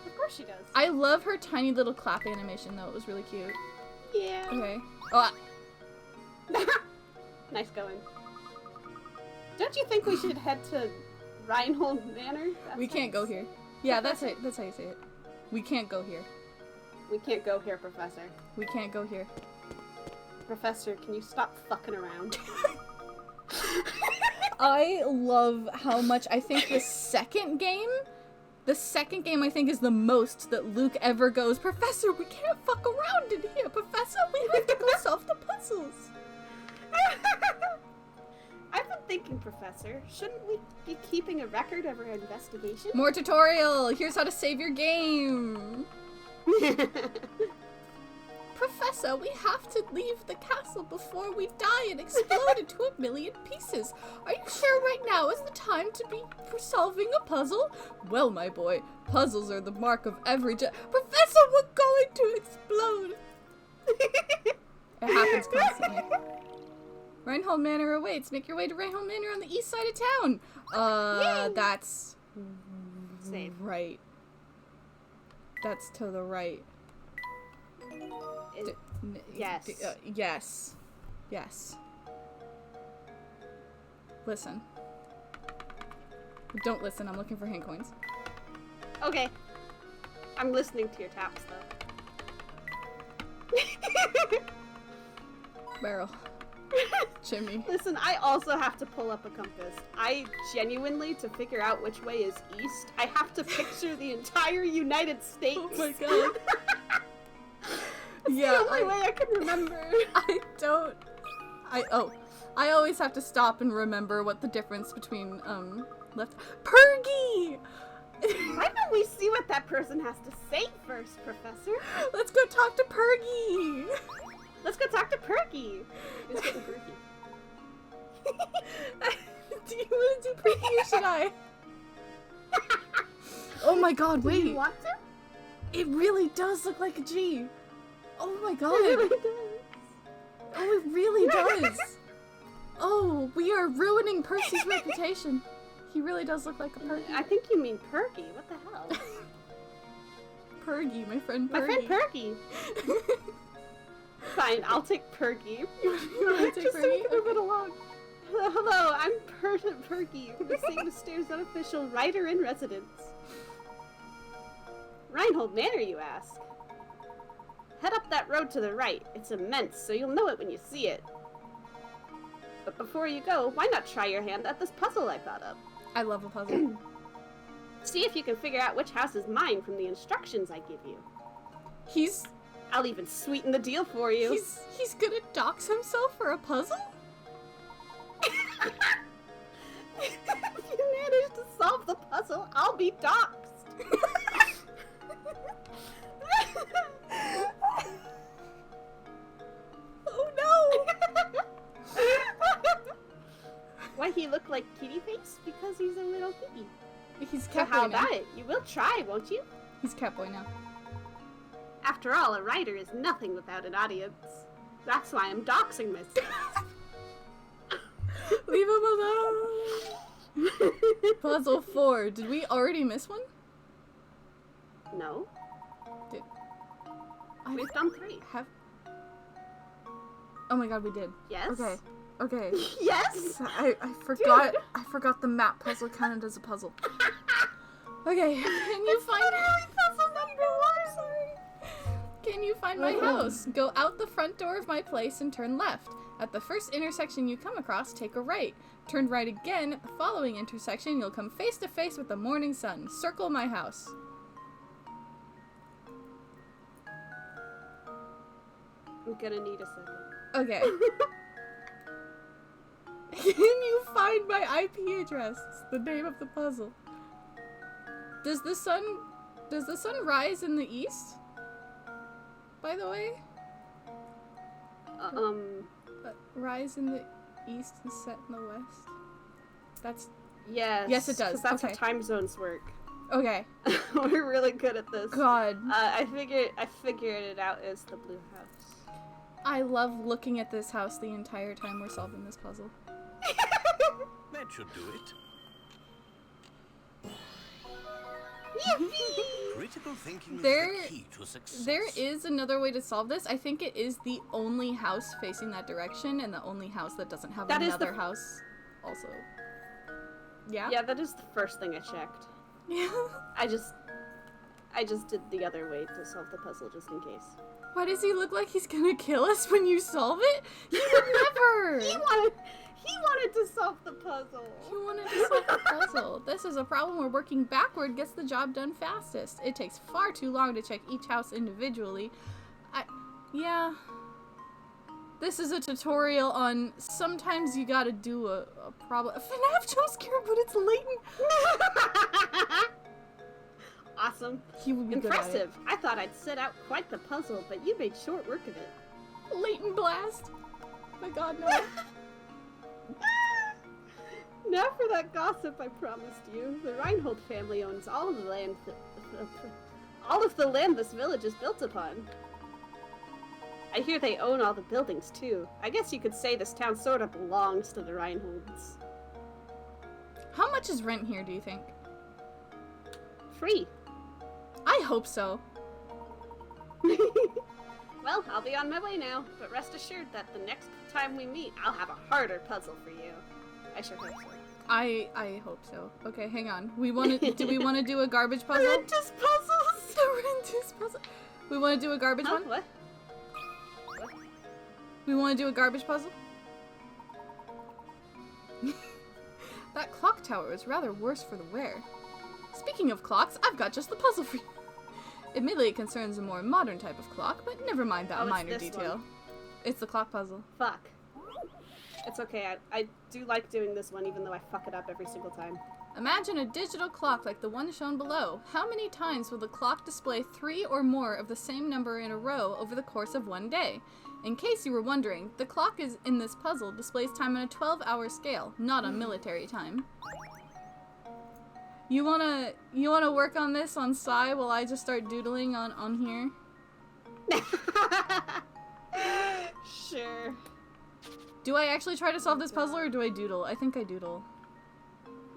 Of course she does. I love her tiny little clap animation though, it was really cute. Yeah. Okay. Oh, Nice going. Don't you think we should head to Reinhold Manor? That we can't go sounds- here. Yeah, that's it. That's how you say it. We can't go here. We can't go here, Professor. We can't go here. Professor, can you stop fucking around? I love how much I think the second game I think is the most that Luke ever goes, Professor, we can't fuck around in here. Professor, we have to go solve the puzzles. I've been thinking, Professor, shouldn't we be keeping a record of our investigation? More tutorial. Here's how to save your game. Professor, we have to leave the castle before we die and explode into a million pieces. Are you sure right now is the time to be solving a puzzle? Well, my boy, puzzles are the mark of every Professor, we're going to explode! It happens constantly. Reinhold Manor awaits. Make your way to Reinhold Manor on the east side of town. Yay! That's Save. right. That's to the right. Is- Yes. Yes. Yes. Listen. Don't listen, I'm looking for hand coins. Okay. I'm listening to your taps, though. Barrel. Chimney. Listen, I also have to pull up a compass. I genuinely, to figure out which way is east, I have to picture the entire United States. Oh my god. It's Yeah, the only way I can remember. I always have to stop and remember what the difference between, left- Pergy! Why don't we see what that person has to say first, Professor? Let's go talk to Pergy! Let's go talk to Perky. Who's getting Perky? Do you want to do Perky or should I? Oh my god, Do you wait. want to? It really does look like a G. Oh my god. It really does. Oh, it really does. Oh, we are ruining Percy's reputation. He really does look like a Perky. I think you mean Perky. What the hell? Pergy, my friend My Pergy. friend Perky. Fine, I'll take Perky. You wanna take Just so we Perky? can move it Okay. along. Hello, I'm Perky, the St. Mysteries unofficial writer in residence. Reinhold Manor, you ask? Head up that road to the right. It's immense, so you'll know it when you see it. But before you go, why not try your hand at this puzzle I thought up? I love a puzzle. See if you can figure out which house is mine from the instructions I give you. I'll even sweeten the deal for you. He's gonna dox himself for a puzzle? If you manage to solve the puzzle, I'll be doxxed. Oh no! Why he look like kitty face? Because he's a little kitty. He's So Catboy how now. about it? You will try, won't you? He's Catboy now. After all, a writer is nothing without an audience. That's why I'm doxing myself. Leave him alone! Puzzle 4. Did we already miss one? No, I we've done 3. have... Oh my god, we did. Yes? Okay. Okay. Yes? I forgot the map puzzle counted as a puzzle. Okay, can you find puzzle number 1? Sorry. Can you find my house? Go out the front door of my place and turn left. At the first intersection you come across, take a right. Turn right again. At the following intersection, you'll come face to face with the morning sun. Circle my house. I'm gonna need a second. Okay. Can you find my IP address? It's the name of the puzzle. Does the sun rise in the east? By the way? Rise in the east and set in the west. That's Yes. Yes, it does. 'Cause that's Okay. how time zones work. okay. We're really good at this. God, I figured it out as the blue house. I love looking at this house the entire time we're solving this puzzle. That should do it. Critical thinking is There- the key to success. There is another way to solve this. I think it is the only house facing that direction and the only house that doesn't have That is another the- house also. Yeah? Yeah, that is the first thing I checked. Yeah. I just did the other way to solve the puzzle just in case. Why does he look like he's gonna kill us when you solve it? He would never! He wanted to solve the puzzle. He wanted to solve the puzzle. This is a problem where working backward gets the job done fastest. It takes far too long to check each house individually. Yeah. This is a tutorial on sometimes you gotta do a problem. A FNAF jump scare, but it's Layton. Awesome. He would be Impressive. I thought I'd set out quite the puzzle, but you made short work of it. good at it. Layton blast. My god, no. Now for that gossip I promised you. The Reinhold family owns all of the land this village is built upon. I hear they own all the buildings too. I guess you could say this town sort of belongs to the Reinholds. How much is rent here, do you think? Free. I hope so. Well, I'll be on my way now, but rest assured that the next time we meet, I'll have a harder puzzle for you. I sure hope so. I hope so. Okay, hang on. Do we want to do a garbage puzzle? Rentus puzzles! The Rentus puzzle. We want to do a garbage Huh? one? What? We want to do a garbage puzzle? That clock tower is rather worse for the wear. Speaking of clocks, I've got just the puzzle for you. Admittedly, it concerns a more modern type of clock, but never mind that Oh, it's minor this detail. one. It's the clock puzzle. Fuck. It's okay, I do like doing this one even though I fuck it up every single time. Imagine a digital clock like the one shown below. How many times will the clock display 3 or more of the same number in a row over the course of one day? In case you were wondering, the clock in this puzzle displays time on a 12-hour scale, not on military time. You wanna work on this on Psy while I just start doodling on here? Sure. Do I actually try to solve this puzzle or do I doodle? I think I doodle.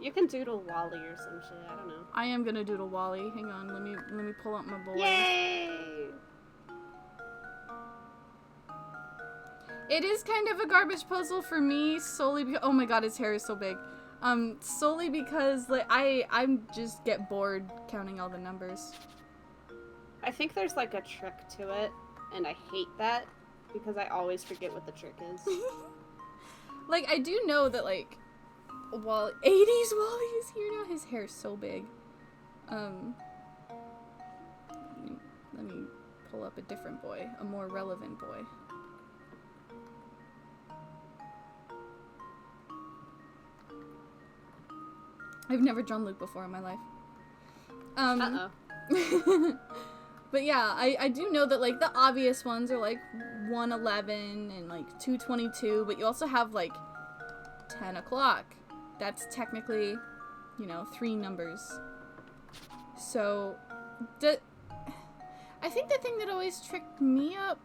You can doodle Wally or some shit, I don't know. I am gonna doodle Wally. Hang on, let me pull up my boy. Yay! It is kind of a garbage puzzle for me, solely because, oh my god, his hair is so big. Solely because, like, I'm just get bored counting all the numbers. I think there's like a trick to it. and I hate that because I always forget what the trick is. Like, I do know that, like, 80s Wally is here now. His hair is so big. Let me pull up a different boy, a more relevant boy. I've never drawn Luke before in my life. Uh-oh. But yeah, I do know that, like, the obvious ones are, like, 111 and, like, 222, but you also have, like, 10 o'clock. That's technically, you know, 3 numbers. So, I think the thing that always tricked me up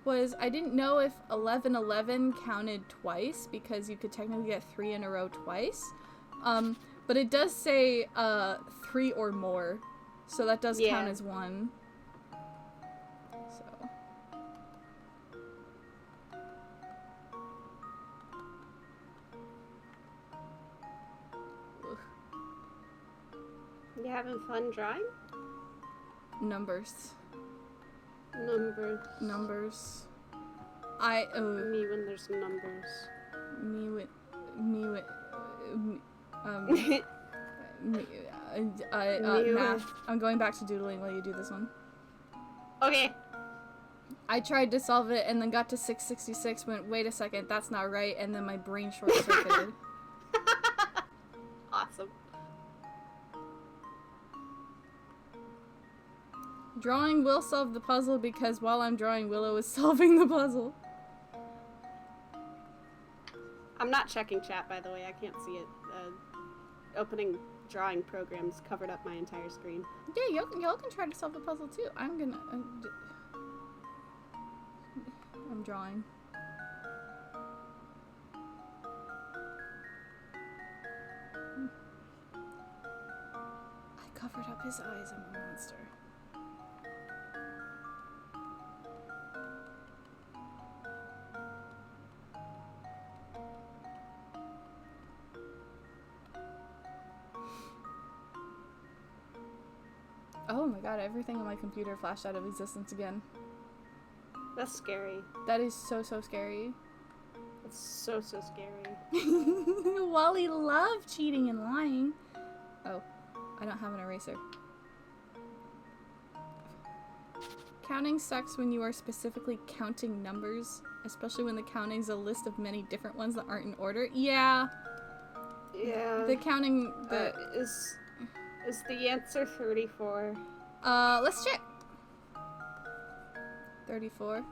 was I didn't know if 1111 counted twice, because you could technically get 3 in a row twice. But it does say 3 or more, so that does count as 1. So. Ugh. You having fun drawing? Numbers. Numbers. Me Me when there's numbers. Math. I'm going back to doodling while you do this one. Okay. I tried to solve it and then got to 666, went, wait a second, that's not right, and then my brain short-circuited. Awesome. Drawing will solve the puzzle because while I'm drawing, Willow is solving the puzzle. I'm not checking chat, by the way. I can't see it. Opening drawing programs covered up my entire screen. Yeah, y'all can try to solve the puzzle too. I'm drawing. I covered up his eyes. I'm a monster. Oh my god, everything on my computer flashed out of existence again. That's scary. That is so scary. That's so scary. Wally loved cheating and lying. Oh, I don't have an eraser. Counting sucks when you are specifically counting numbers, especially when the counting's a list of many different ones that aren't in order. Yeah. Yeah. The counting, Is the answer 34? Let's check. 34.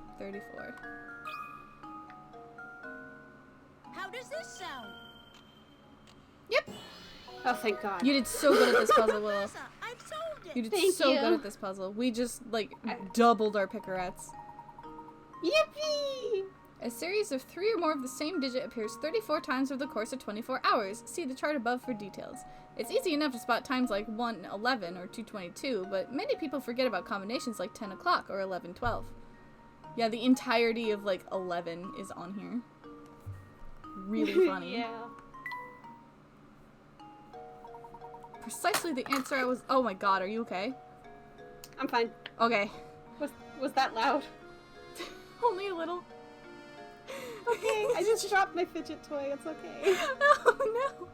How does this sound? Yep. Oh, thank God. You did so good at this puzzle, Willow. I've solved it. You did Thank so you. good at this puzzle. We just, like, doubled our picarettes. Yippee! A series of 3 or more of the same digit appears 34 times over the course of 24 hours. See the chart above for details. It's easy enough to spot times like 111 or 222, but many people forget about combinations like 10 o'clock or 1112. Yeah, the entirety of, like, 11 is on here. Really funny. Yeah. Precisely the answer I was- Oh my god, are you okay? I'm fine. Okay. Was that loud? Only a little. Okay, I just dropped my fidget toy. It's okay. Oh no.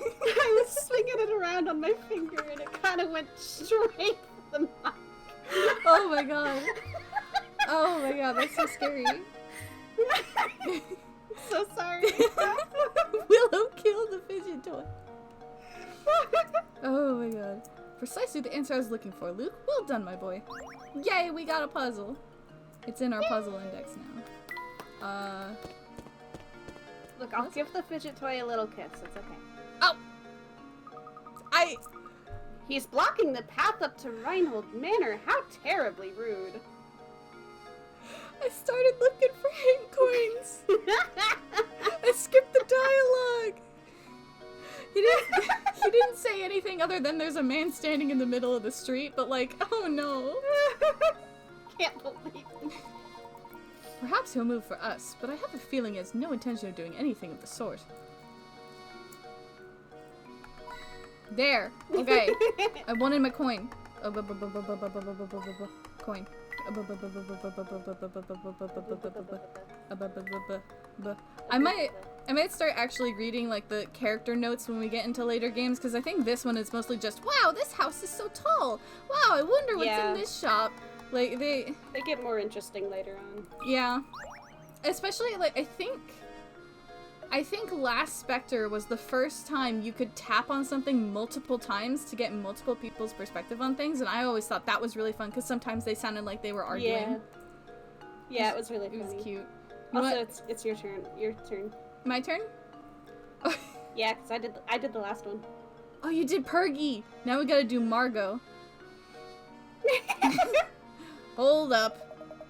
I was swinging it around on my finger and it kind of went straight for the mic. Oh my god. Oh my god, that's so scary. So sorry. Willow killed the fidget toy. Oh my god. Precisely the answer I was looking for, Luke. Well done, my boy. Yay, we got a puzzle. It's in our puzzle index now. Look, I'll give the fidget toy a little kiss. It's okay. Oh! He's blocking the path up to Reinhold Manor. How terribly rude. I started looking for hint coins. I skipped the dialogue. He didn't say anything other than there's a man standing in the middle of the street, but like, oh no. Can't believe it. Perhaps he'll move for us, but I have a feeling he has no intention of doing anything of the sort. There. Okay. I wanted my coin. Coin. I might start actually reading like the character notes when we get into later games, because I think this one is mostly just, wow, this house is so tall. Wow, I wonder what's in this shop. Like they get more interesting later on. Yeah. Especially like I think Last Spectre was the first time you could tap on something multiple times to get multiple people's perspective on things, and I always thought that was really fun because sometimes they sounded like they were arguing. Yeah, it was really funny. It was cute. Also, it's your turn. Your turn. My turn? Yeah, because I did the last one. Oh, you did Pergy! Now we gotta do Margot. Hold up.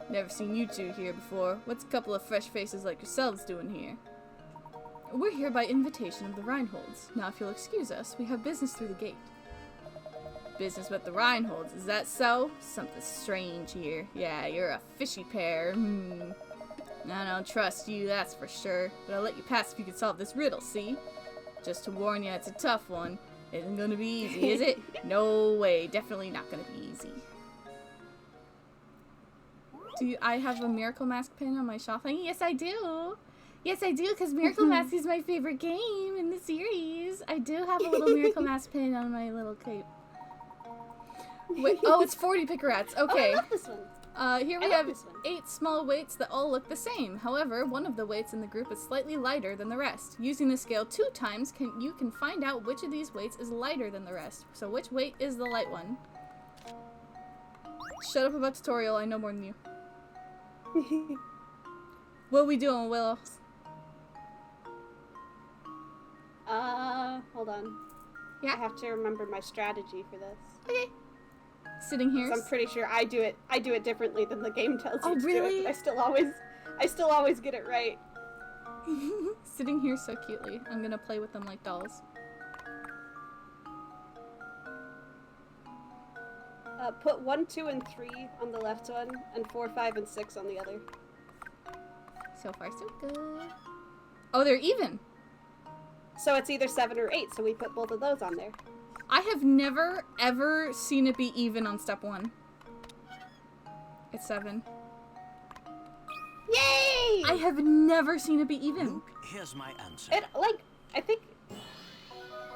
Never seen you two here before. What's a couple of fresh faces like yourselves doing here? We're here by invitation of the Reinholds. Now if you'll excuse us, we have business through the gate. Business with the Reinholds, is that so? Something strange here. Yeah, you're a fishy pair. I don't trust you, that's for sure. But I'll let you pass if you can solve this riddle, see? Just to warn you, it's a tough one. It isn't gonna be easy, is it? No way, definitely not gonna be easy. I have a Miracle Mask pin on my shawl thing? Yes, I do. Yes, I do, because Miracle Mask is my favorite game in the series. I do have a little Miracle Mask pin on my little cape. Wait, oh, it's 40 Pickerats. Okay. Oh, I love this one. Here we have 8 small weights that all look the same. However, one of the weights in the group is slightly lighter than the rest. Using the scale 2 times, you can find out which of these weights is lighter than the rest. So which weight is the light one? Shut up about tutorial, I know more than you. What are we doing, Willow? Hold on. Yeah? I have to remember my strategy for this. Okay. Sitting here. I'm pretty sure I do it differently than the game tells you to really? do it, but I still always get it right. Sitting here so cutely. I'm gonna play with them like dolls. Put 1, 2, and 3 on the left one, and 4, 5, and 6 on the other. So far, so good. Oh, they're even! So it's either 7 or 8, so we put both of those on there. I have never, ever seen it be even on step 1. It's 7. Yay! I have never seen it be even. Luke, here's my answer. I think...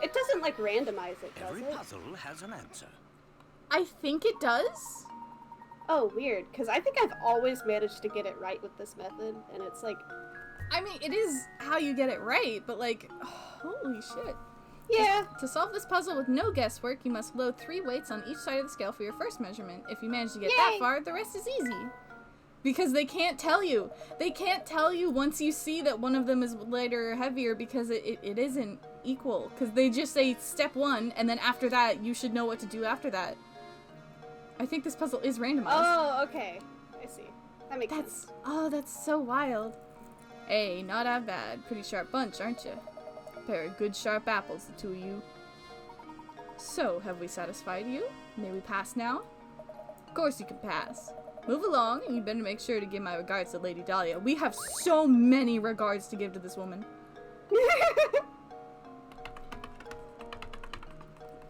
It doesn't, randomize it, does Every it? puzzle has an answer. I think it does. Oh, weird, because I think I've always managed to get it right with this method, and it's I mean, it is how you get it right, but holy shit. Yeah. To solve this puzzle with no guesswork, you must load 3 weights on each side of the scale for your first measurement. If you manage to get that far, the rest is easy. Because they can't tell you. They can't tell you once you see that one of them is lighter or heavier, because it isn't equal. Because they just say step 1, and then after that, you should know what to do after that. I think this puzzle is randomized. Oh, okay. I see. That makes sense. Oh, that's so wild. Hey, not that bad. Pretty sharp bunch, aren't you? Pair of good sharp apples, the two of you. So, have we satisfied you? May we pass now? Of course you can pass. Move along, and you better make sure to give my regards to Lady Dahlia. We have so many regards to give to this woman.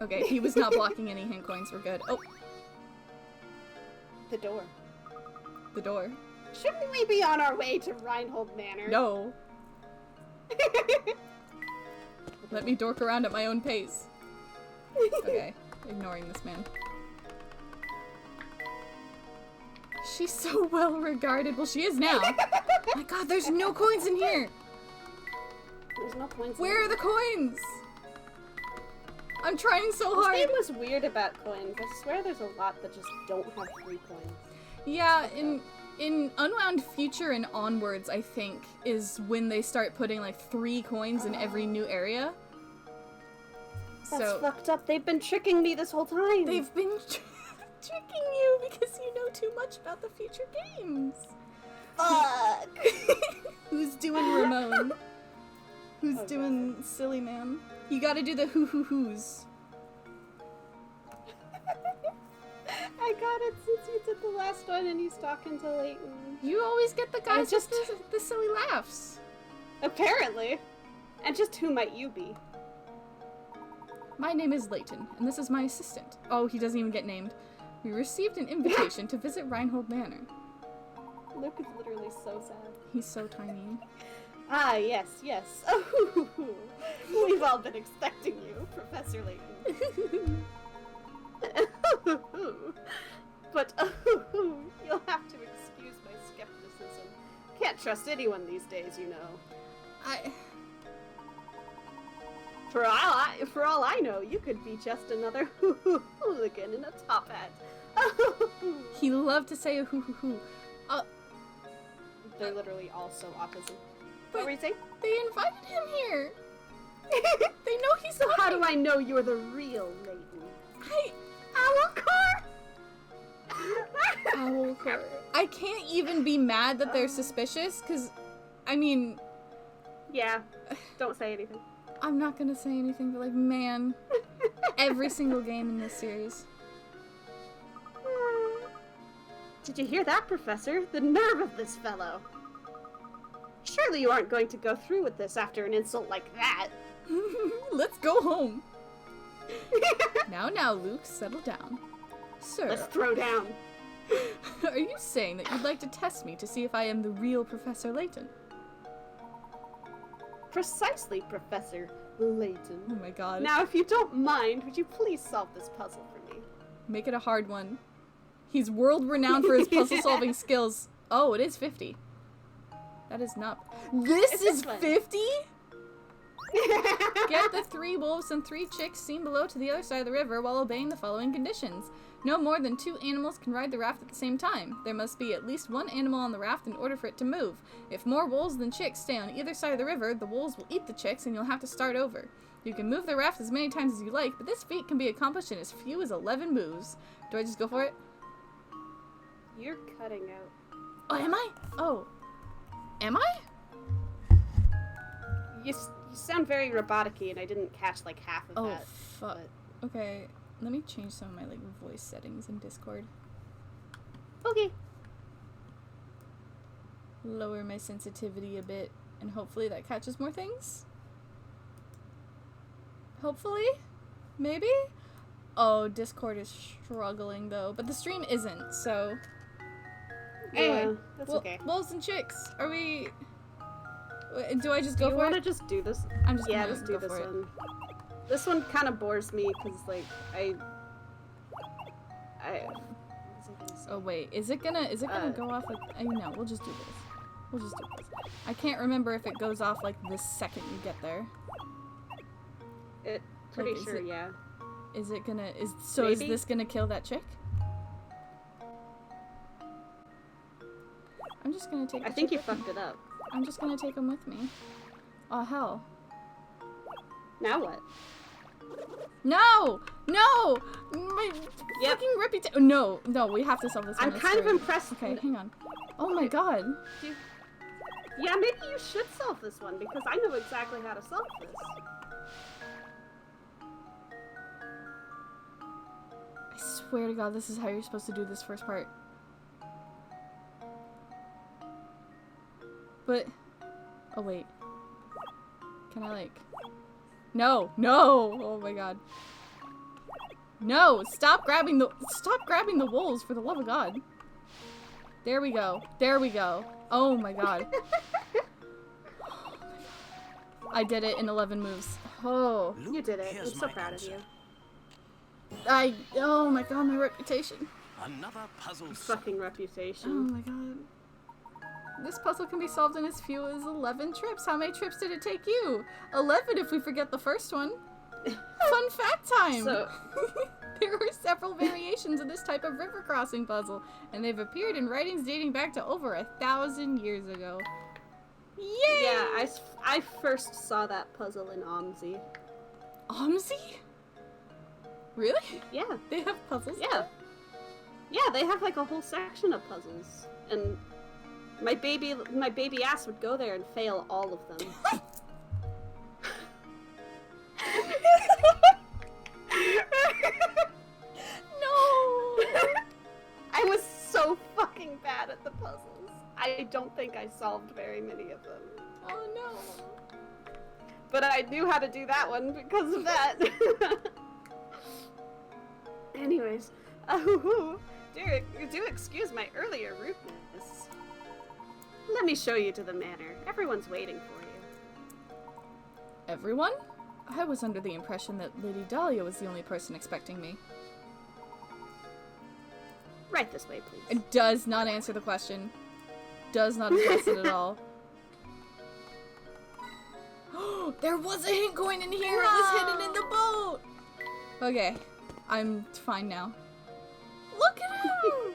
Okay, he was not blocking any hint coins. We're good. Oh. The door. The door. Shouldn't we be on our way to Reinhold Manor? No. Let me dork around at my own pace. Okay, ignoring this man. She's so well regarded. Well, she is now. My god, there's no coins in here. There's no coins. Where are the coins? I'm trying so hard. This game was weird about coins. I swear there's a lot that just don't have 3 coins. Yeah, in Unwound Future and onwards, I think, is when they start putting 3 coins in every new area. That's fucked up. They've been tricking me this whole time. They've been tricking you because you know too much about the future games. Fuck. Who's doing Ramon? Who's doing Silly Man? You gotta do the hoo-hoo-hoos. I got it since you did the last one and he's talking to Layton. You always get the guys just the silly laughs. Apparently. And just who might you be? My name is Layton, and this is my assistant. Oh, he doesn't even get named. We received an invitation to visit Reinhold Manor. Luke is literally so sad. He's so tiny. Ah, yes, yes. Oh, we've all been expecting you, Professor Layton. But you'll have to excuse my skepticism. Can't trust anyone these days, you know. For all I know, you could be just another hooligan in a top hat. He loved to say a hoo-hoo-hoo. They're literally all so opposite. But What were you saying? they invited him here. They know he's So how coming. do I know you're the real Layton? Owlcore. I can't even be mad that they're suspicious, because, I mean, Yeah, don't say anything. I'm not gonna say anything, but like, man, every single game in this series. Did you hear that, Professor? The nerve of this fellow! Surely you aren't going to go through with this after an insult like that! Let's go home. Now, Luke, settle down. Sir, Let's throw down! are you saying that you'd like to test me to see if I am the real Professor Layton? Precisely, Professor Layton. Oh my god. Now, if you don't mind, would you please solve this puzzle for me? Make it a hard one. He's world-renowned for his puzzle-solving skills. Oh, it is 50. That is not... This It's is this one. 50? Get the 3 wolves and 3 chicks seen below to the other side of the river while obeying the following conditions. No more than 2 animals can ride the raft at the same time. There must be at least 1 animal on the raft in order for it to move. If more wolves than chicks stay on either side of the river, the wolves will eat the chicks and you'll have to start over. You can move the raft as many times as you like, but this feat can be accomplished in as few as 11 moves. Do I just go for it? You're cutting out. Oh, am I? Oh. Am I? You sound very robotic-y, and I didn't catch like half of Oh, that. fuck. but- Okay, let me change some of my, like, voice settings in Discord. Okay. Lower my sensitivity a bit, and hopefully that catches more things? Hopefully? Maybe? Oh, Discord is struggling, though. But the stream isn't, so... Anyway, Yeah, that's okay. Wolves and chicks, are we... Do I just Do go you for want to it? just do this? I'm just Yeah, gonna just do go this for it. one. This one kind of bores me, because, like, what was I gonna say? Oh wait, is it gonna go off like no, we'll just do this. We'll just do this. I can't remember if it goes off like the second you get there. Pretty Like, is sure, it- yeah. Is it gonna is Maybe. this gonna kill that chick? I'm just gonna take I the think you chick with me. fucked it up. I'm just gonna take him with me. Oh hell. Now what? No! No! My Yep. fucking reputation. No, we have to solve this one. I'm I kind of swear. impressed. Okay, hang on. Oh my god. Yeah, maybe you should solve this one, because I know exactly how to solve this. I swear to god, this is how you're supposed to do this first part. But... Oh, wait. Can I, like... No! Oh my god. No! Stop grabbing the wolves, for the love of god. There we go. Oh my god. I did it in 11 moves. Oh. You did it. Here's I'm so my proud of answer. you. Oh my god, my reputation. Another puzzle Fucking Oh reputation. my god. This puzzle can be solved in as few as 11 trips. How many trips did it take you? 11 if we forget the first one. Fun fact time! So, There are several variations of this type of river crossing puzzle, and they've appeared in writings dating back to over 1,000 years ago. Yay! yeah, I first saw that puzzle in OMSI. OMSI? Really? Yeah, They have puzzles? yeah. Yeah, they have like a whole section of puzzles. And my baby ass would go there and fail all of them. No! I was so fucking bad at the puzzles. I don't think I solved very many of them. Oh no. But I knew how to do that one because of that. Anyways, Oh, do excuse my earlier rudeness. Let me show you to the manor. Everyone's waiting for you. Everyone? I was under the impression that Lady Dahlia was the only person expecting me. Right this way, please. It does not answer the question. Does not address it at all. There was a hint coin in here! It was hidden in the boat! Okay. I'm fine now. Look at him!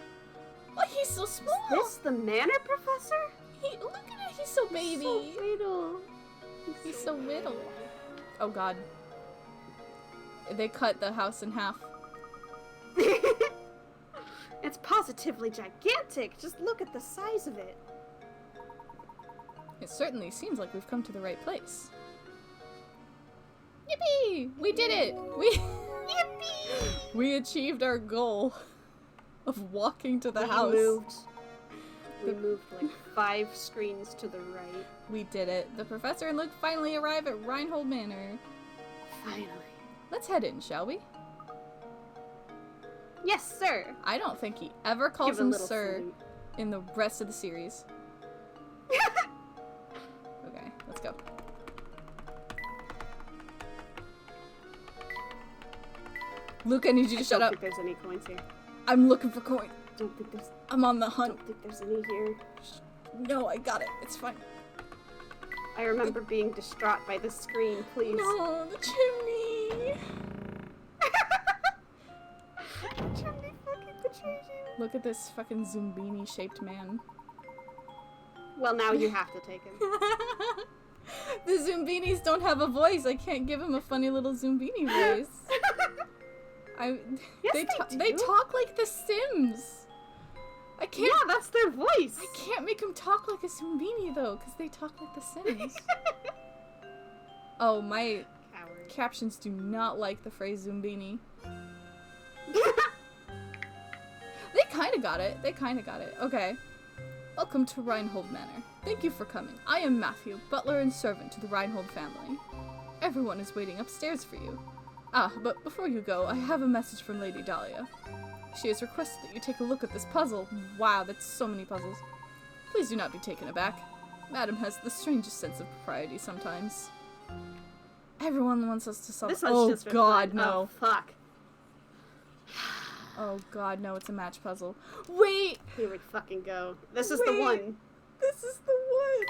Oh, he's so small! Is this the manor, Professor? Look at it, he's so baby! So little. He's so little. Oh god. They cut the house in half. It's positively gigantic. Just look at the size of it. It certainly seems like we've come to the right place. Yippee! We did it! Yippee! We achieved our goal of walking to the house. We moved like 5 screens to the right. We did it. The professor and Luke finally arrive at Reinhold Manor. Finally. Let's head in, shall we? Yes, sir. I don't think he ever calls Give a him little sir salute. in the rest of the series. Okay, let's go. Luke, I need you to shut I up. don't think there's any coins here. I'm looking for coin. Don't think there's. I'm on the hunt. Don't think there's any here. No, I got it. It's fine. I remember being distraught by the screen. Please. No, the chimney. The chimney fucking betrayed you. Look at this fucking Zumbini-shaped man. Well, now you have to take him. The Zumbinis don't have a voice. I can't give him a funny little Zumbini voice. Yes, they talk like the Sims. I can't. Yeah, that's their voice. I can't make them talk like a Zumbini though, because they talk like the Sims. Oh, my Coward. captions do not like the phrase Zumbini. They kind of got it. Okay. Welcome to Reinhold Manor. Thank you for coming. I am Matthew, butler and servant to the Reinhold family. Everyone is waiting upstairs for you. Ah, but before you go, I have a message from Lady Dahlia. She has requested that you take a look at this puzzle. Wow, that's so many puzzles. Please do not be taken aback. Madam has the strangest sense of propriety sometimes. Everyone wants us to solve. This one's Oh just for God, fun. no! Oh, fuck. Oh God, no! It's a match puzzle. Wait, Here we fucking go. This is the Wait. one. this is the one.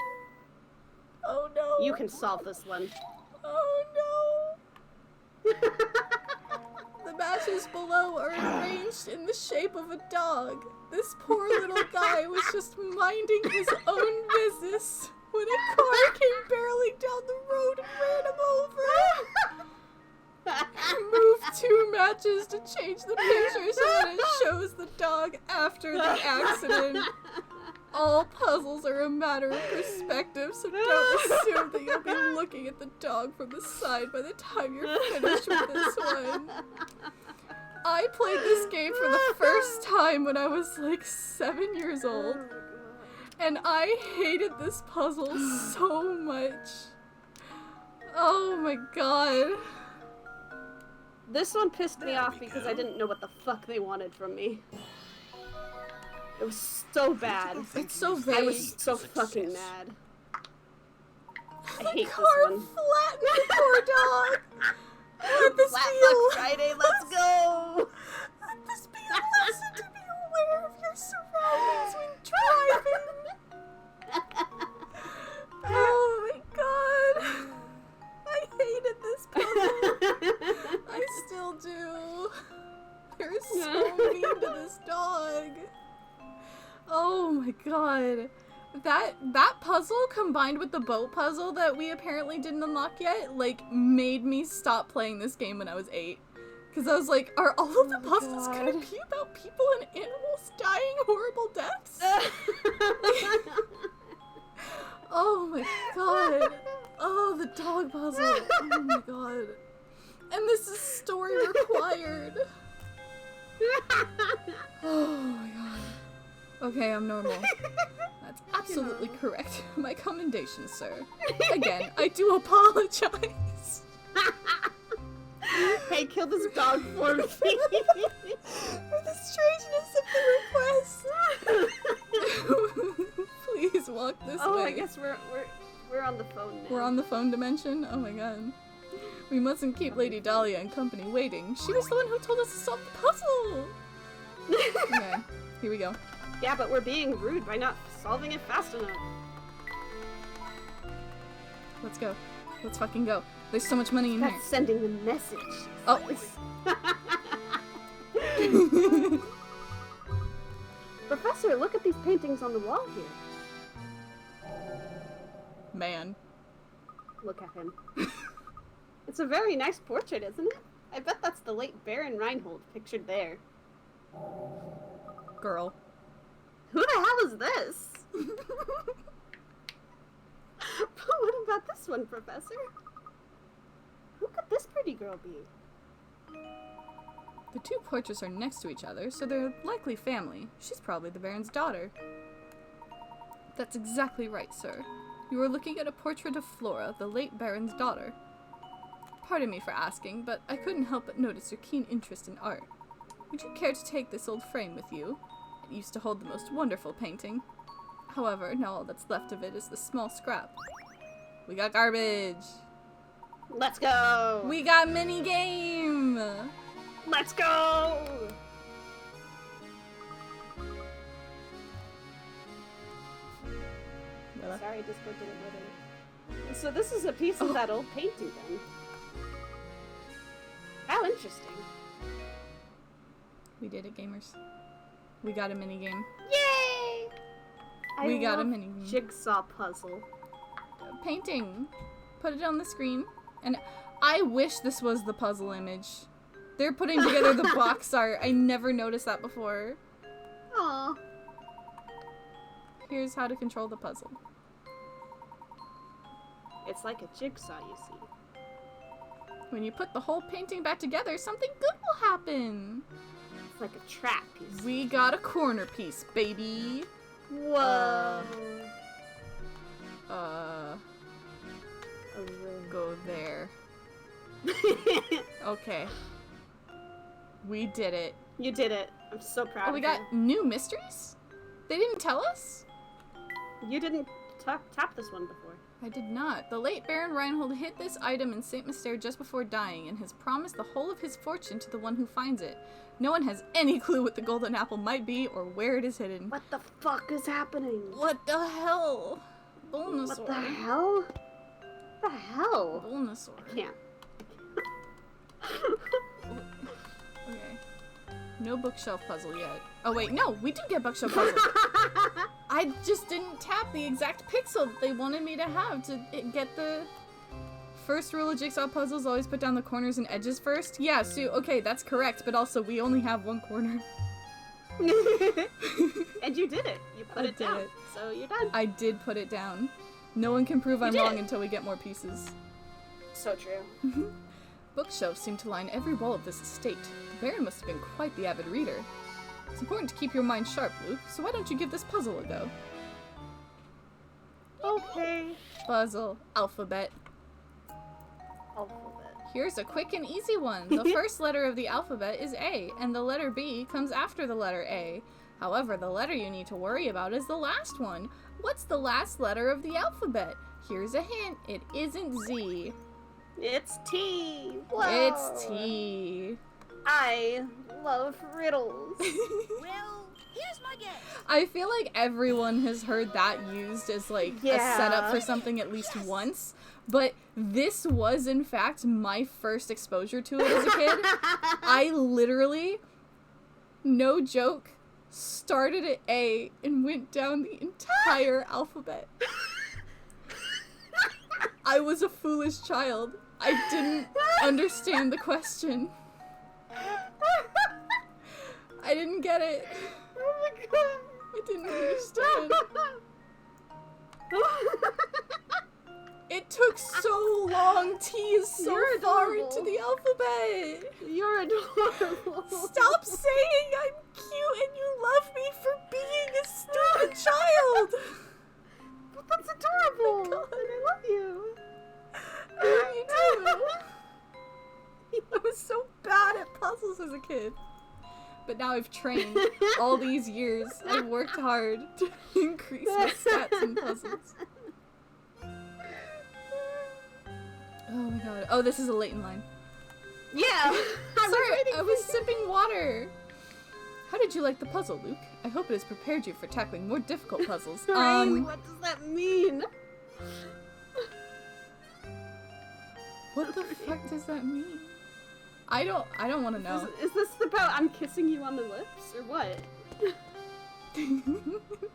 Oh no! You can solve this one. Oh no! The matches below are arranged in the shape of a dog. This poor little guy was just minding his own business when a car came barreling down the road and ran him over. Move 2 matches to change the picture so that it shows the dog after the accident. All puzzles are a matter of perspective, so don't assume that you'll be looking at the dog from the side by the time you're finished with this one. I played this game for the first time when I was like 7 years old, and I hated this puzzle so much. Oh my god. This one pissed me off because I didn't know what the fuck they wanted from me. It was so bad. It's so I vague. was so fucking mad. I hate car this one. flattened the poor dog. Let this Flat be Fuck a Friday, let's go! Let this be a lesson to be aware of your surroundings when driving. Oh my god. I hated this puzzle. I still do. They're so mean to this dog. Oh my god. That puzzle combined with the boat puzzle that we apparently didn't unlock yet, like, made me stop playing this game when I was 8. Because I was like, are all of the puzzles gonna be about people and animals dying horrible deaths? Oh my god. Oh, the dog puzzle. Oh my god. And this is story required. Oh my god. Okay, I'm normal. That's absolutely correct. My commendation, sir. Again, I do apologize. Hey, kill this dog for me. For the strangeness of the request. Please walk this way. Oh, I guess we're on the phone now. We're on the phone dimension? Oh my god. We mustn't keep Lady Dahlia and company waiting. She was the one who told us to solve the puzzle! Okay, here we go. Yeah, but we're being rude by not solving it fast enough. Let's go. Let's fucking go. There's so much money in That's sending the message. Oh. Professor, look at these paintings on the wall here. Man. Look at him. It's a very nice portrait, isn't it? I bet that's the late Baron Reinhold pictured there. Girl. Who the hell is this? But what about this one, Professor? Who could this pretty girl be? The two portraits are next to each other, so they're likely family. She's probably the Baron's daughter. That's exactly right, sir. You are looking at a portrait of Flora, the late Baron's daughter. Pardon me for asking, but I couldn't help but notice your keen interest in art. Would you care to take this old frame with you? It used to hold the most wonderful painting. However, now all that's left of it is this small scrap. We got garbage! Let's go! We got minigame! Let's go! Sorry, Discord didn't load in. So this is a piece of that old painting then. How interesting. We did it, gamers. We got a minigame. Yay! We got a love minigame. Jigsaw puzzle. Painting. Put it on the screen. And I wish this was the puzzle image. They're putting together the box art. I never noticed that before. Aww. Here's how to control the puzzle. It's like a jigsaw, you see. When you put the whole painting back together, something good will happen. It's like a trap piece. We got a corner piece, baby. Whoa. Go there. Okay. We did it. You did it. I'm so proud Oh, we of got new mysteries? They didn't tell us? you. You didn't tap this one before. I did not. The late Baron Reinhold hid this item in St. Mystere just before dying and has promised the whole of his fortune to the one who finds it. No one has any clue what the golden apple might be or where it is hidden. What the fuck is happening? What the hell? Bulbasaur. What the hell? What the hell? Bulbasaur. I can't. Okay. No bookshelf puzzle yet. Oh wait, no, we do get bookshelf puzzle. I just didn't tap the exact pixel that they wanted me to have to get the first rule of jigsaw puzzles. Always put down the corners and edges first. Yeah, so okay, that's correct, but also we only have one corner. And you did it. You put it down. So you're done. I did put it down. No one can prove I'm wrong until we get more pieces. So true. Bookshelves seem to line every wall of this estate. The Baron must have been quite the avid reader. It's important to keep your mind sharp, Luke, so why don't you give this puzzle a go? Okay. Puzzle. Alphabet. Alphabet. Here's a quick and easy one. The first letter of the alphabet is A, and the letter B comes after the letter A. However, the letter you need to worry about is the last one. What's the last letter of the alphabet? Here's a hint. It isn't Z. It's T. Whoa. It's T. I love riddles. Well, here's my guess. I feel like everyone has heard that used as like a setup for something at least once, but this was in fact my first exposure to it as a kid. I literally, no joke, started at A and went down the entire alphabet. I was a foolish child. I didn't understand the question. I didn't get it. Oh my god. I didn't understand. It took so long. T is so You're far adorable. into the alphabet. You're adorable. Stop saying I'm cute and you love me for being a stupid child. But that's adorable. Oh my God. And I love you. I love you too. I was so bad at puzzles as a kid. but now I've trained all these years. I've worked hard to increase my stats and puzzles. Oh my god. Oh, this is a Layton line. Yeah! Sorry, I was sipping water. How did you like the puzzle, Luke? I hope it has prepared you for tackling more difficult puzzles. What does that mean? What the fuck does that mean? I don't want to know. Is this about I'm kissing you on the lips, or what?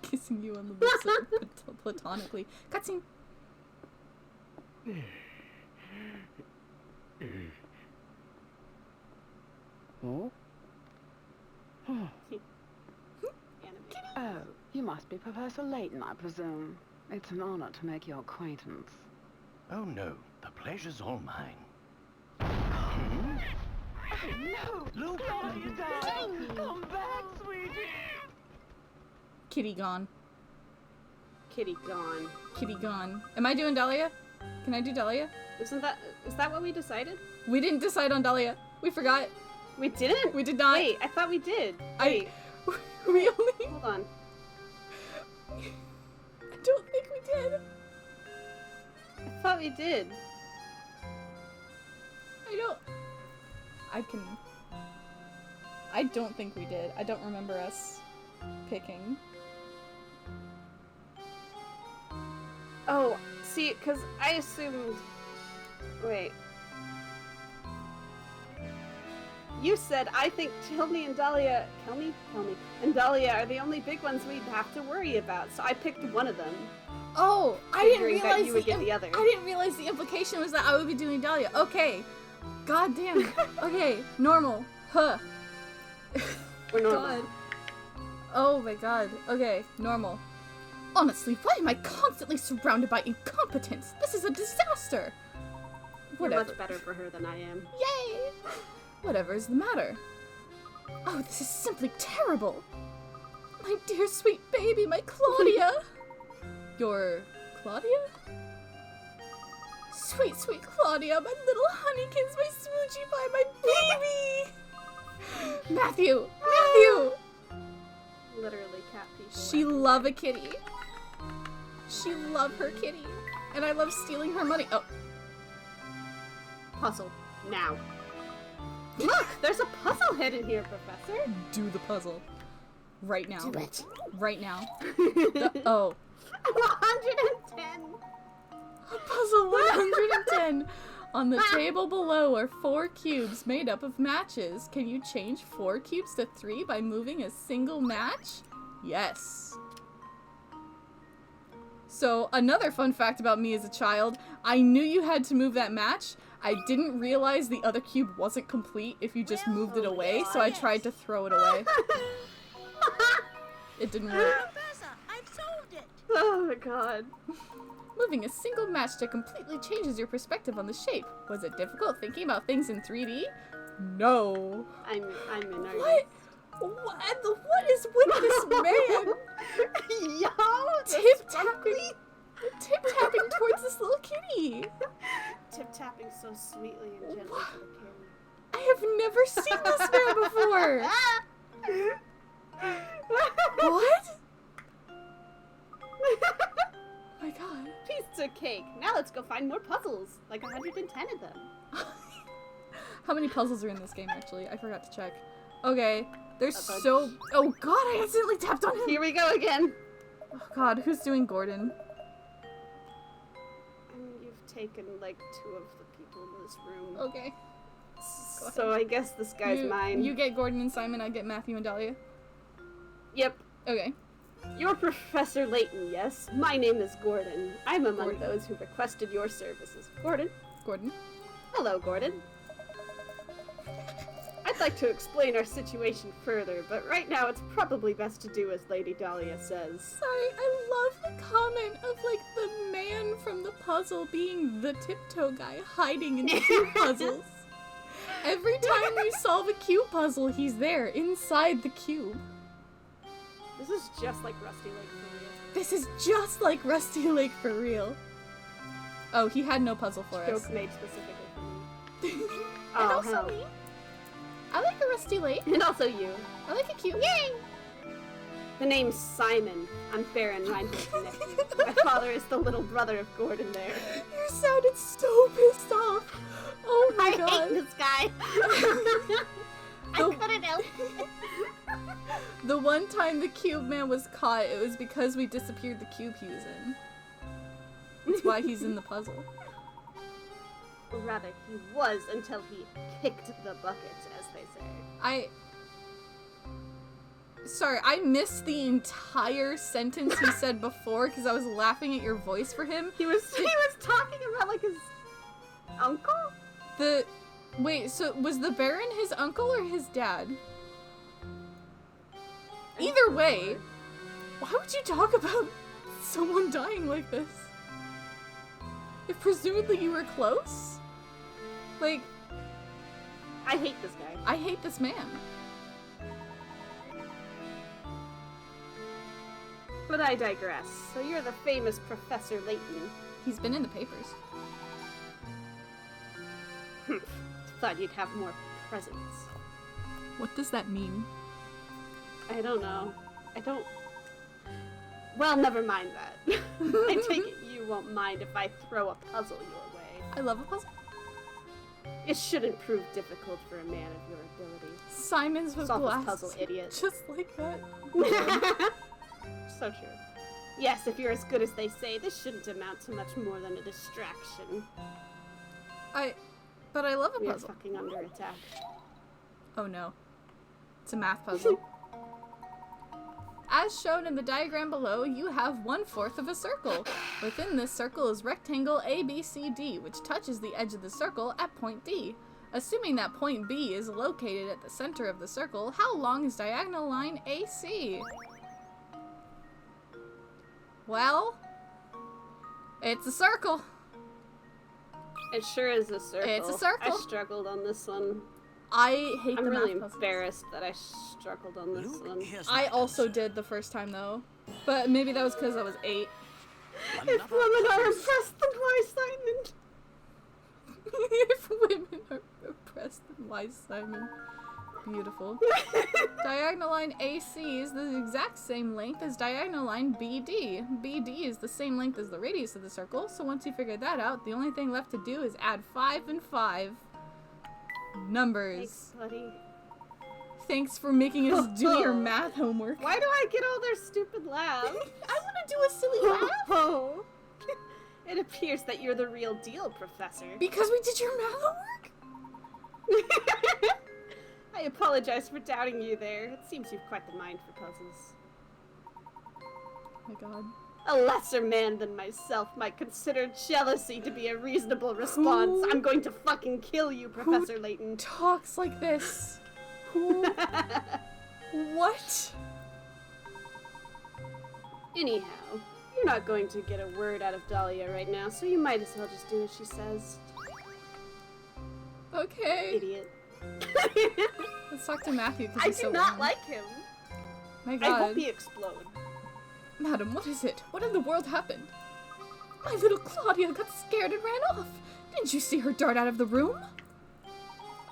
Kissing you on the lips platonically. Cutscene. Oh? Oh, you must be Professor Layton, I presume. It's an honor to make your acquaintance. Oh no, the pleasure's all mine. Oh, no! Luke! Come back, sweetie! Kitty gone. Kitty gone. Kitty gone. Am I doing Dahlia? Can I do Dahlia? Is that what we decided? We didn't decide on Dahlia. We forgot. We didn't? We did not. Wait, I thought we did. Wait, We only... hold on. I don't think we did. I thought we did. I don't think we did. I don't remember us picking. Oh, see, because I assumed... Wait. You said, I think Kelmy and Dahlia... Kelmy and Dahlia are the only big ones we'd have to worry about, so I picked one of them. Oh, I didn't Figuring that realize you would get the other. I didn't realize the implication was that I would be doing Dahlia. Okay. God damn. Okay, normal. Huh. We're normal. God. Oh my god. Okay, normal. Honestly, why am I constantly surrounded by incompetence? This is a disaster. You're Whatever. much better for her than I am. Yay! Whatever is the matter? Oh, this is simply terrible. My dear sweet baby, my Claudia. Your Claudia? Sweet, sweet Claudia, my little honeykins, my smoochie pie, my baby! Matthew! Matthew! Literally cat people. She love a kitty. She love her kitty. And I love stealing her money. Oh. Puzzle. Now. Look! There's a puzzle hidden here, Professor! Do the puzzle. Right now. Do it. Right now. Oh. 110! Puzzle 110! On the table below are 4 cubes made up of matches. Can you change 4 cubes to 3 by moving a single match? Yes. So, another fun fact about me as a child, I knew you had to move that match. I didn't realize the other cube wasn't complete if you just moved it away, so I tried to throw it away. It didn't work. Professor, I've solved it! Oh my god. Moving a single match to completely changes your perspective on the shape. Was it difficult thinking about things in 3D? No. I'm in our What? What is with this man? Yo! Tip-tapping towards this little kitty. Tip-tapping so sweetly and gently to the camera. I have never seen this man before. What? Oh my god. Piece of cake. Now let's go find more puzzles. Like 110 of them. How many puzzles are in this game, actually? I forgot to check. Okay. There's A bunch. so... Oh god, I accidentally tapped on him. Here we go again. Oh god, who's doing Gordon? I mean, you've taken like 2 of the people in this room. Okay. So I guess this guy's mine. You get Gordon and Simon, I get Matthew and Dahlia. Yep. Okay. You're Professor Layton, yes? My name is Gordon. I'm among Gordon. those who requested your services. Gordon? Gordon. Hello, Gordon. I'd like to explain our situation further, but right now it's probably best to do as Lady Dahlia says. Sorry, I love the comment of, like, the man from the puzzle being the tiptoe guy hiding in the cube puzzles. Every time you solve a cube puzzle, he's there, inside the cube. This is just like Rusty Lake for real. This is just like Rusty Lake for real. Oh, he had no puzzle for us. Joke made specifically for me. And Oh, also hell. me. I like a rusty late. And also you. I like it cute. Yay! The name's Simon. I'm Baron Reinhold's nephew. My father is the little brother of Gordon there. You sounded so pissed off. Oh my I god. hate this guy. I couldn't help it. The one time the Cube Man was caught, it was because we disappeared the cube he was in. That's why he's in the puzzle. Or rather, he was until he kicked the bucket, as they say. Sorry, I missed the entire sentence he said before because I was laughing at your voice for him. He was talking about like his uncle? Wait, so was the Baron his uncle or his dad? Either way, why would you talk about someone dying like this? If presumably you were close? Like, I hate this guy. I hate this man. But I digress. So you're the famous Professor Layton. He's been in the papers. Thought you'd have more presence. What does that mean? I don't know. Well, never mind that. I take it you won't mind if I throw a puzzle your way. I love a puzzle. It shouldn't prove difficult for a man of your ability. Simon's with Solve this glasses. puzzle, idiot. Just like that. So true. Yes, if you're as good as they say, this shouldn't amount to much more than a distraction. But I love a We are puzzle. fucking under attack. Oh no. It's a math puzzle. As shown in the diagram below, you have 1/4 of a circle. Within this circle is rectangle ABCD, which touches the edge of the circle at point D. Assuming that point B is located at the center of the circle, how long is diagonal line AC? Well, it's a circle. It sure is a circle. It's a circle. I struggled on this one. I hate I'm the really math puzzles. embarrassed that I struggled on this one. I also did the first time though, but maybe that was because I was 8. If women are oppressed, then why Simon? If women are oppressed, then why Simon? Beautiful. Diagonal line AC is the exact same length as diagonal line BD. BD is the same length as the radius of the circle, so once you figure that out, the only thing left to do is add 5 and 5. Numbers. Thanks, buddy. Thanks for making us do your math homework. Why do I get all their stupid laughs? I want to do a silly laugh. Oh. It appears that you're the real deal, Professor. Because we did your math homework? I apologize for doubting you there. It seems you've quite the mind for puzzles. Oh my god. A lesser man than myself might consider jealousy to be a reasonable response. Who- I'm going to fucking kill you, Professor Layton. Talks like this. Who? What? Anyhow, you're not going to get a word out of Dahlia right now, so you might as well just do as she says. Okay. Idiot. Let's talk to Matthew because I he's do so not wrong. like him. My I god. hope he explodes. Madam, what is it? What in the world happened? My little Claudia got scared and ran off. Didn't you see her dart out of the room?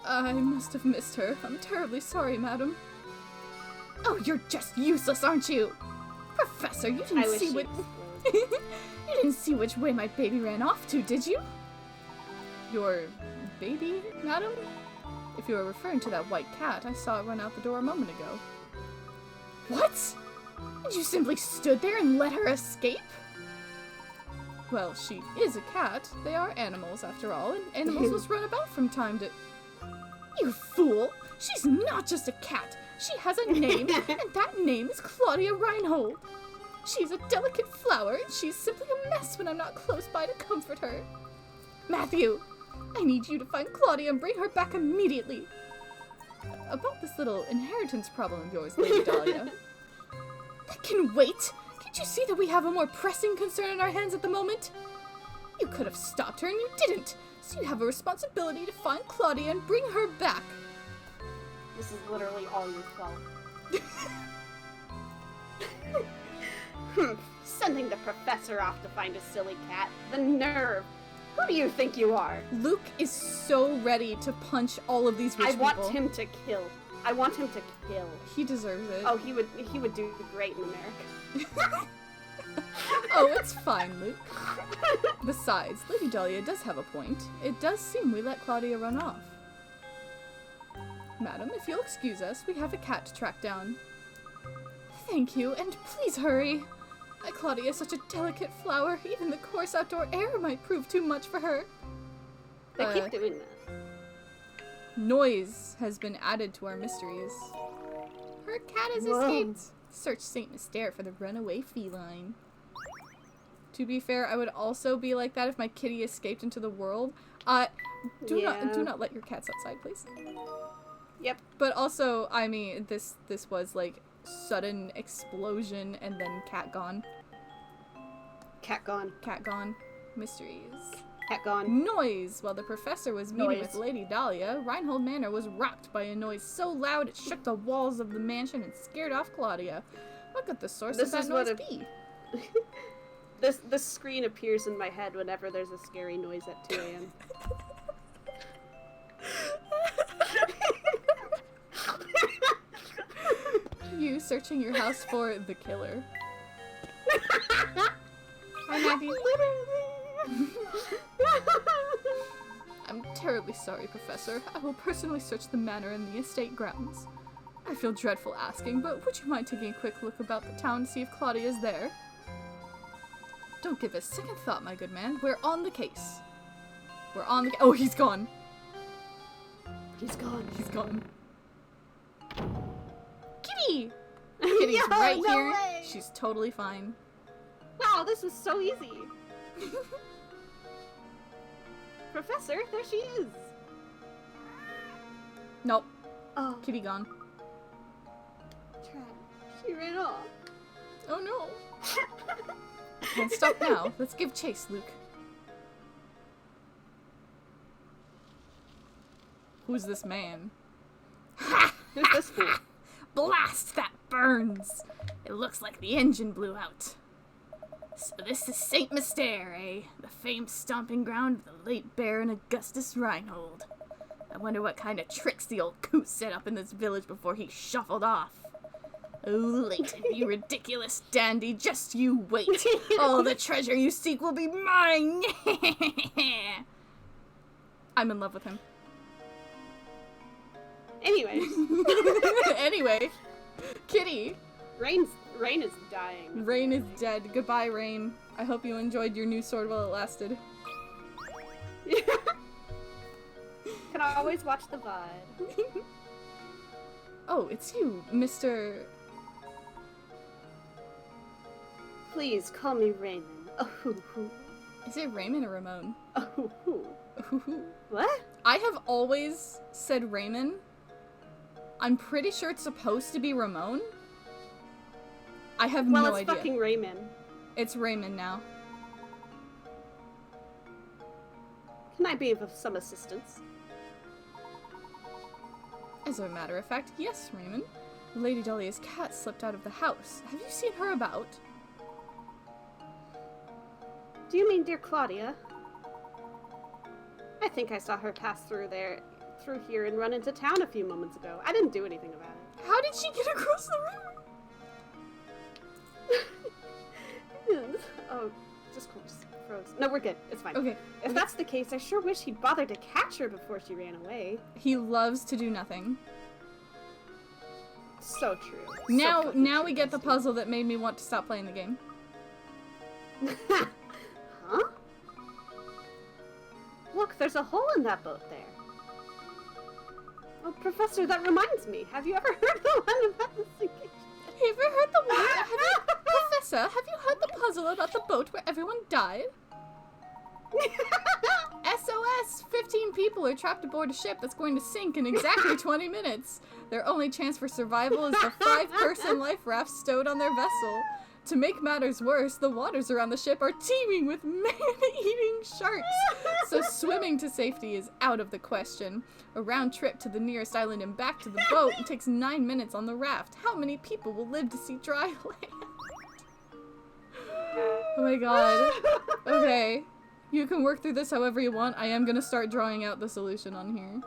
I must have missed her. I'm terribly sorry, madam. Oh, you're just useless, aren't you? Professor, you I didn't wish see she what... exploded. You didn't see which way my baby ran off to, did you? Your baby, madam? If you are referring to that white cat, I saw it run out the door a moment ago. What? And you simply stood there and let her escape? Well, she is a cat. They are animals, after all, and animals must run about from time to... You fool! She's not just a cat. She has a name, and that name is Claudia Reinhold. She's a delicate flower, and she's simply a mess when I'm not close by to comfort her. Matthew, I need you to find Claudia and bring her back immediately. About this little inheritance problem of yours, Lady Dahlia. That can wait! Can't you see that we have a more pressing concern on our hands at the moment? You could have stopped her and you didn't, so you have a responsibility to find Claudia and bring her back. This is literally all your fault. Sending the professor off to find a silly cat. The nerve. Who do you think you are? Luke is so ready to punch all of these rich people. I want him to kill. I want him to kill. He deserves it. Oh, he would do great in America. Oh, it's fine, Luke. Besides, Lady Dahlia does have a point. It does seem we let Claudia run off. Madam, if you'll excuse us, we have a cat to track down. Thank you, and please hurry. Claudia is such a delicate flower. Even the coarse outdoor air might prove too much for her. They keep doing that. Noise has been added to our mysteries. Her cat has escaped. Search Saint Mystere for the runaway feline. To be fair, I would also be like that if my kitty escaped into the world. Do not let your cats outside, please. Yep. But also, I mean, this was like sudden explosion and then cat gone. Cat gone. Cat gone. Mysteries. Cat gone. Noise! While the professor was meeting with Lady Dahlia, Reinhold Manor was rocked by a noise so loud it shook the walls of the mansion and scared off Claudia. What could the source of that noise be? This screen appears in my head whenever there's a scary noise at 2 a.m. You searching your house for the killer. Hi, Maggie. I'm terribly sorry, Professor. I will personally search the manor and the estate grounds. I feel dreadful asking, but would you mind taking a quick look about the town to see if Claudia is there? Don't give a second thought, my good man. We're on the case. We're on the oh, he's gone. He's gone. He's gone. Kitty! Kitty's right here. Way. She's totally fine. Wow, this was so easy. Professor, there she is. Nope. Oh, Kitty gone. trash. She ran off. Oh no. Can't stop now. Let's give chase, Luke. Who's this man? Ha! Who's this fool? Blast! That burns! It looks like the engine blew out. So this is Saint Mystere, eh? The famed stomping ground of the late Baron Augustus Reinhold. I wonder what kind of tricks the old coot set up in this village before he shuffled off. Oh, Layton, you ridiculous dandy, just you wait. All the treasure you seek will be mine! I'm in love with him. Anyways. Anyway, Kitty. Rain is dying. Rain is dead. Goodbye, Rain. I hope you enjoyed your new sword while it lasted. Can I always watch the VOD? Oh, it's you, Mr. Please call me Raymond. Oh, Is it Raymond or Ramon? oh, Ooh. what? I have always said Raymond. I'm pretty sure it's supposed to be Ramon. I have no idea. Well, it's fucking Raymond. It's Raymond now. Can I be of some assistance? As a matter of fact, yes, Raymond. Lady Dahlia's cat slipped out of the house. Have you seen her about? Do you mean dear Claudia? I think I saw her pass through here and run into town a few moments ago. I didn't do anything about it. How did she get across the river? Oh, just froze. No, we're good. It's fine. Okay. If that's the case, I sure wish he'd bothered to catch her before she ran away. He loves to do nothing. So true. Now we get the puzzle that made me want to stop playing the game. Huh? Look, there's a hole in that boat there. Oh, Professor, that reminds me. Have you ever heard the one about the sinking? Have you ever heard the one? Professor, have you heard the puzzle about the boat where everyone died? SOS! 15 people are trapped aboard a ship that's going to sink in exactly 20 minutes. Their only chance for survival is the 5-person life raft stowed on their vessel. To make matters worse, the waters around the ship are teeming with man-eating sharks, so swimming to safety is out of the question. A round trip to the nearest island and back to the boat takes 9 minutes on the raft. How many people will live to see dry land? Oh my god. Okay. You can work through this however you want. I am gonna start drawing out the solution on here.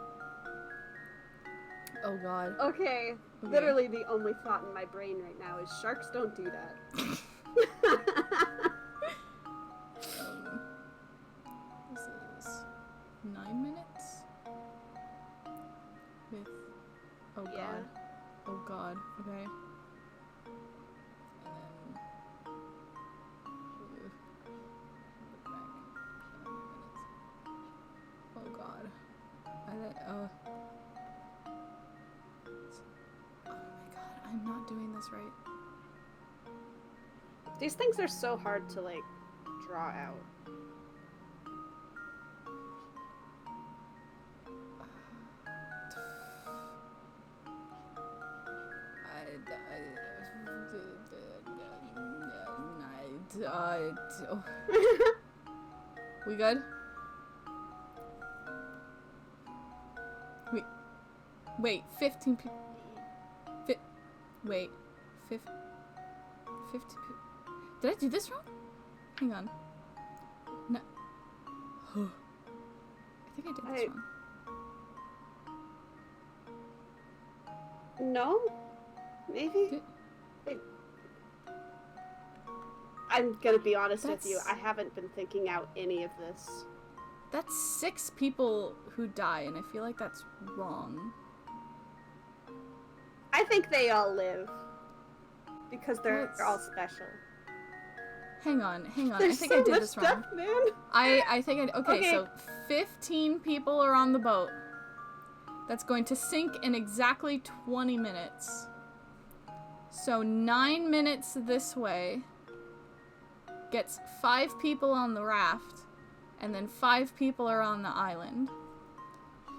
Oh god. Okay. Literally the only thought in my brain right now is sharks don't do that. This is 9 minutes? With... Oh god. Yeah. Oh god. Okay. Oh god. Oh my god, I'm not doing this right. These things are so hard to, like, draw out. We good? Wait, 15 people. Wait, 50 people. Did I do this wrong? Hang on. No. I think I did this wrong. No? Maybe? I'm gonna be honest with you, I haven't been thinking out any of this. That's 6 people who die, and I feel like that's wrong. I think they all live. Because they're all special. Hang on. There's I think so I did much this stuff, wrong. man. I think I... Okay, so 15 people are on the boat. That's going to sink in exactly 20 minutes. So 9 minutes this way gets 5 people on the raft, and then 5 people are on the island.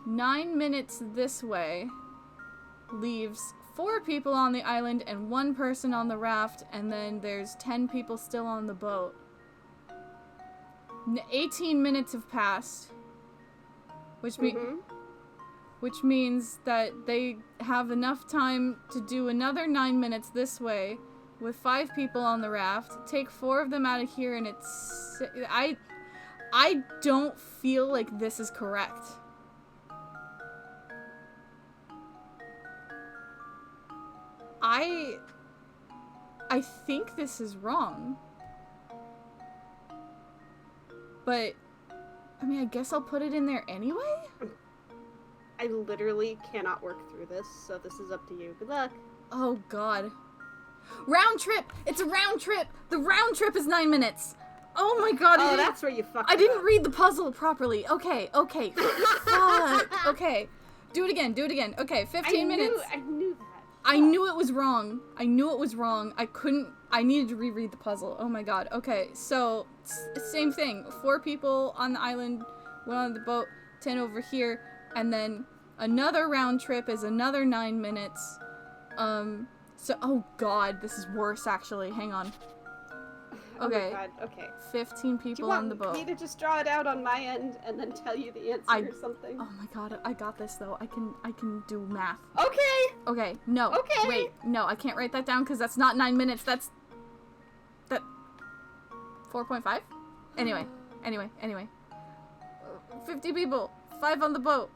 9 minutes this way leaves 4 people on the island and 1 person on the raft, and then there's 10 people still on the boat. 18 minutes have passed, which means that they have enough time to do another 9 minutes this way with 5 people on the raft, take 4 of them out of here, and it's... I don't feel like this is correct. I think this is wrong. But, I mean, I guess I'll put it in there anyway? I literally cannot work through this, so this is up to you. Good luck. Oh god. Round trip! It's a round trip! The round trip is 9 minutes! Oh my god. Oh, that's where you fucked I didn't up. read the puzzle properly. Okay. Fuck. Okay. Do it again. Okay, 15 minutes. I knew that. I knew it was wrong. I needed to reread the puzzle. Oh my god. Okay, so, same thing. 4 people on the island, 1 on the boat, 10 over here, and then another round trip is another 9 minutes. So, oh god, this is worse actually. Hang on. Okay. Oh my god, okay. 15 people Do you want on the boat. me to just draw it out on my end and then tell you the answer or something? Oh my god, I got this though. I can do math. Okay! Okay, no. Okay! Wait, no, I can't write that down because that's not 9 minutes. That 4.5? Anyway. 50 people. 5 on the boat.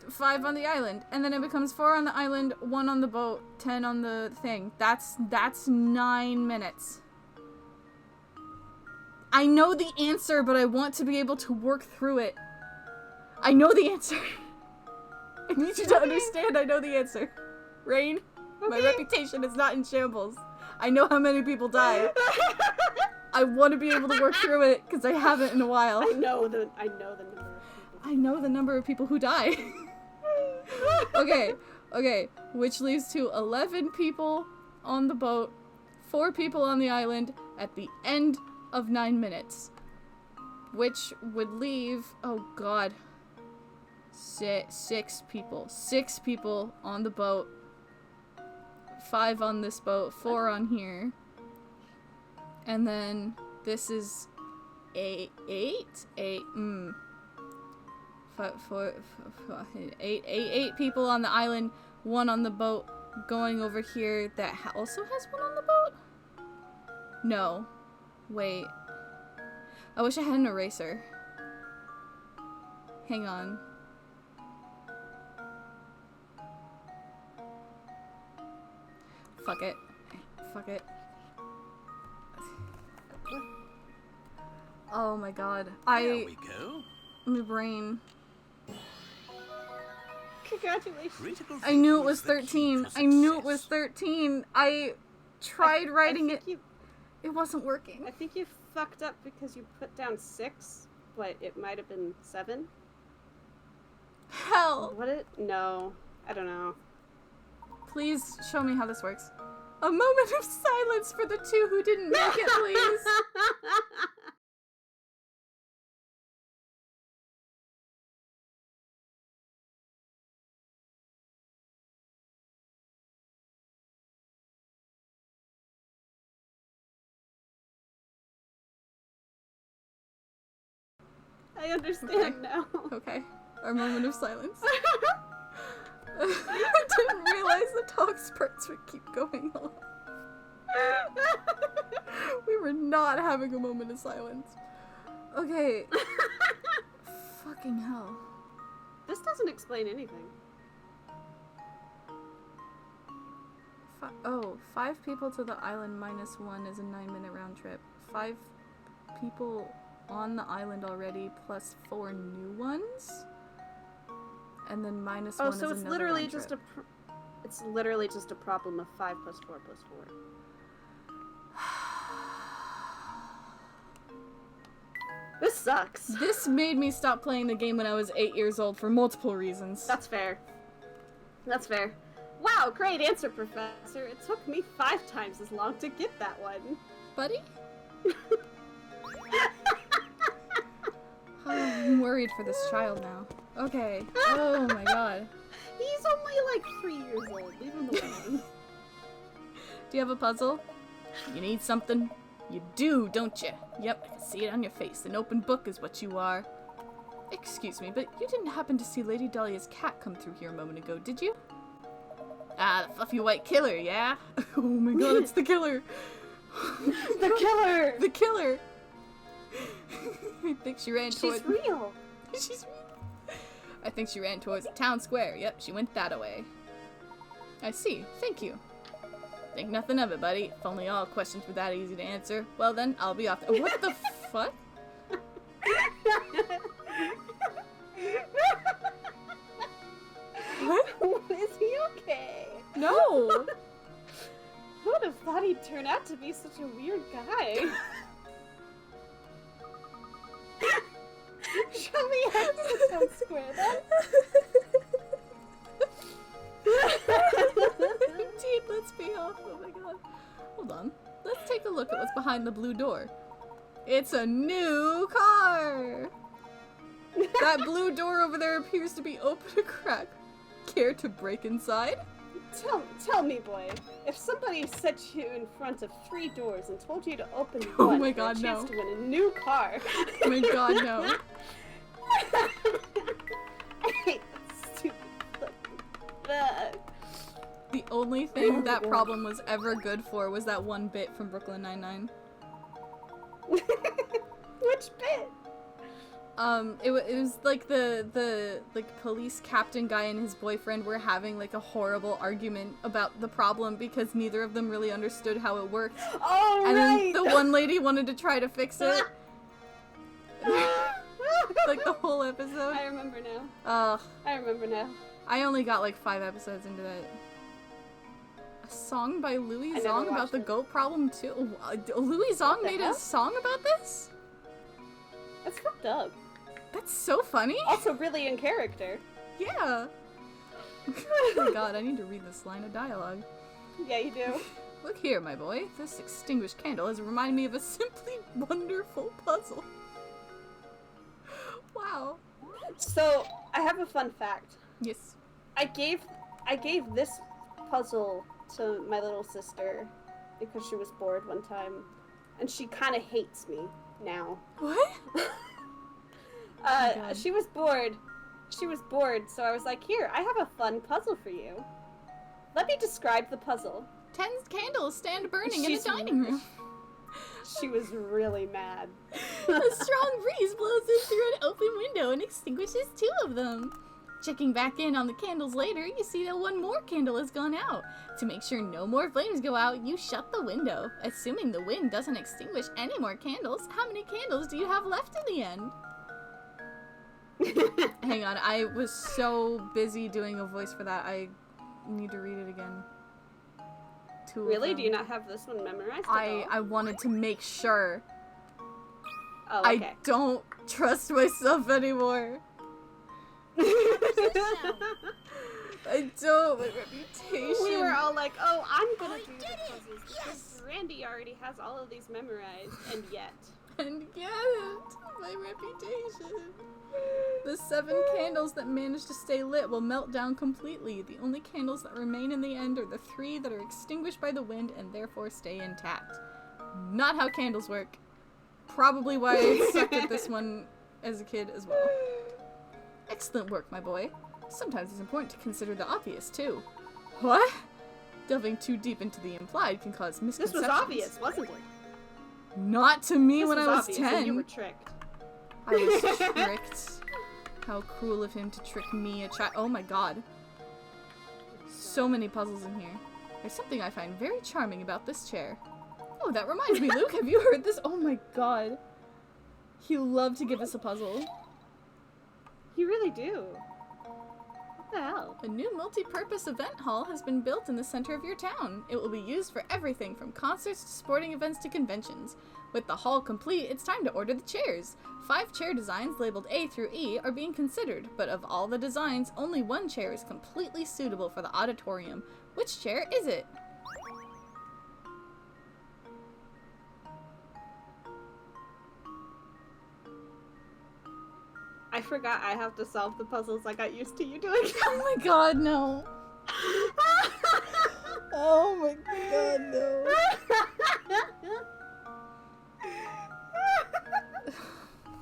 5 on the island. And then it becomes 4 on the island, 1 on the boat, 10 on the thing. That's 9 minutes. I know the answer, but I want to be able to work through it. I know the answer. I need you to understand I know the answer. Rain, my reputation is not in shambles. I know how many people die. I want to be able to work through it, because I haven't in a while. I know the number of people. I know the number of people who die. Okay, which leads to 11 people on the boat, 4 people on the island at the end of 9 minutes, which would leave, oh god, 6 people on the boat, 5 on this boat, 4 on here, and then this is 8 people on the island, 1 on the boat, going over here that also has 1 on the boat? No. Wait. I wish I had an eraser. Hang on. Fuck it. Fuck it. Oh my god. There we go. My brain. Congratulations. Critical I knew it thinking was is the key 13. to I knew it was success. 13. I tried writing it. You, It wasn't working. I think you fucked up because you put down 6, but it might have been 7. Hell. What it? No. I don't know. Please show me how this works. A moment of silence for the 2 who didn't make it, please. I understand Okay. now. Okay. Our moment of silence. I didn't realize the talk spurts would keep going on. We were not having a moment of silence. Okay. Fucking hell. This doesn't explain anything. Oh, 5 people to the island minus 1 is a 9-minute round trip. 5 people on the island already plus 4 new ones? And then minus 1 is so another it's literally round just trip. it's literally just a problem of 5 plus 4 plus 4. This sucks. This made me stop playing the game when I was 8 years old for multiple reasons. That's fair. That's fair. Wow, great answer, Professor. It took me 5 times as long to get that one. Buddy? I'm worried for this child now. Okay. Oh my god. He's only like 3 years old. Leave him alone. Do you have a puzzle? You need something? You do, don't you? Yep, I can see it on your face. An open book is what you are. Excuse me, but you didn't happen to see Lady Dahlia's cat come through here a moment ago, did you? Ah, the fluffy white killer, yeah? Oh my god, it's the killer! The killer! The killer! I think she ran towards... She's real. She's real. I think she ran towards the town square. Yep, she went that away. I see. Thank you. Think nothing of it, buddy. If only all questions were that easy to answer. Well then, I'll be off. What the fuck? What? Is he okay? No! Who would have thought he'd turn out to be such a weird guy? Show me how to town square then. Indeed, let's be off. Oh my god. Hold on. Let's take a look at what's behind the blue door. It's a new car! That blue door over there appears to be open a crack. Care to break inside? Tell me, boy, if somebody set you in front of 3 doors and told you to open Oh one my for god, a chance no. to win a new car. Oh my god, no. I hate that stupid fucking bug. The only Oh thing my that God. problem was ever good for was that one bit from Brooklyn Nine-Nine. Which bit? It was like the like police captain guy and his boyfriend were having like a horrible argument about the problem because neither of them really understood how it worked. Oh, And right! then the one lady wanted to try to fix it. Like the whole episode. I remember now. I remember now. I only got like 5 episodes into that. A song by Louis I never Zong about watched the it. goat problem too? Louis Zong the made a hell? song about this? That's fucked up. That's so funny. Also really in character. Yeah. Oh my god, I need to read this line of dialogue. Yeah, you do. Look here, my boy. This extinguished candle has reminded me of a simply wonderful puzzle. Wow. So, I have a fun fact. Yes. I gave this puzzle to my little sister because she was bored one time, and she kind of hates me now. What? my God. She was bored. She was bored, so I was like, "Here, I have a fun puzzle for you. Let me describe the puzzle." 10 candles stand burning in a She's- dining room. She was really mad. A strong breeze blows in through an open window and extinguishes 2 of them. Checking back in on the candles later, you see that 1 more candle has gone out. To make sure no more flames go out, you shut the window. Assuming the wind doesn't extinguish any more candles, how many candles do you have left in the end? Hang on, I was so busy doing a voice for that, I need to read it again. 2 of Really? them. Do you not have this one memorized at all? I wanted to make sure. Oh, okay. I don't trust myself anymore. I don't. My reputation. We were all like, oh, I'm gonna do the puzzles because Randy already has all of these memorized, and yet. And yet, my reputation. The 7 candles that manage to stay lit will melt down completely. The only candles that remain in the end are the 3 that are extinguished by the wind and therefore stay intact. Not how candles work. Probably why I sucked at this one as a kid as well. Excellent work, my boy. Sometimes it's important to consider the obvious, too. What? Delving too deep into the implied can cause misconceptions. This was obvious, wasn't it? Not to me This when I was obvious, 10. and you were tricked. I was tricked. How cruel of him to trick me, a child. Oh my god. So many puzzles in here. There's something I find very charming about this chair. Oh, that reminds me, Luke, have you heard this? Oh my god. He loved to give us a puzzle. You really do. What the hell? A new multi-purpose event hall has been built in the center of your town. It will be used for everything from concerts to sporting events to conventions. With the hall complete, it's time to order the chairs. 5 chair designs labeled A through E are being considered, but of all the designs, only 1 chair is completely suitable for the auditorium. Which chair is it? I forgot I have to solve the puzzles I got used to you doing. Oh my god, no. Oh my god, no.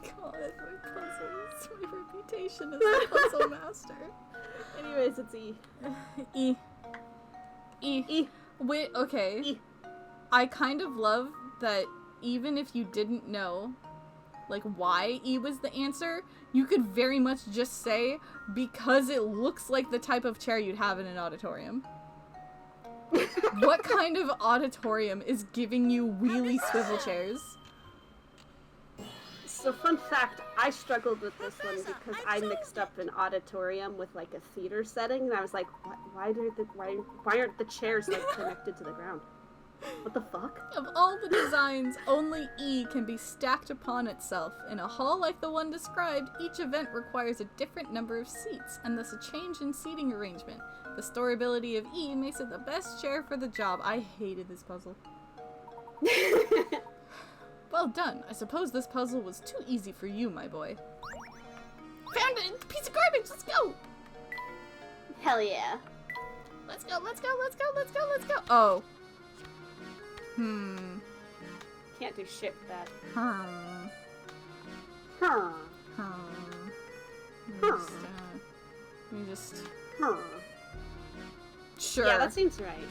God, my puzzles. My reputation as a puzzle master. Anyways, it's E. E. E. E. Wait, okay. E. I kind of love that even if you didn't know, like, why E was the answer, you could very much just say, because it looks like the type of chair you'd have in an auditorium. What kind of auditorium is giving you wheelie swivel chairs? So fun fact, I struggled with this one because I mixed up an auditorium with like a theater setting, and I was like, why aren't the chairs like connected to the ground? What the fuck? Of all the designs, only E can be stacked upon itself. In a hall like the one described, each event requires a different number of seats, and thus a change in seating arrangement. The storability of E makes it the best chair for the job. I hated this puzzle. Well done. I suppose this puzzle was too easy for you, my boy. Found a piece of garbage! Let's go! Hell yeah. Let's go, let's go, let's go, let's go, let's go! Oh. Can't do shit with that. Huh. Huh. Let me just... Huh. Sure. Yeah, that seems right.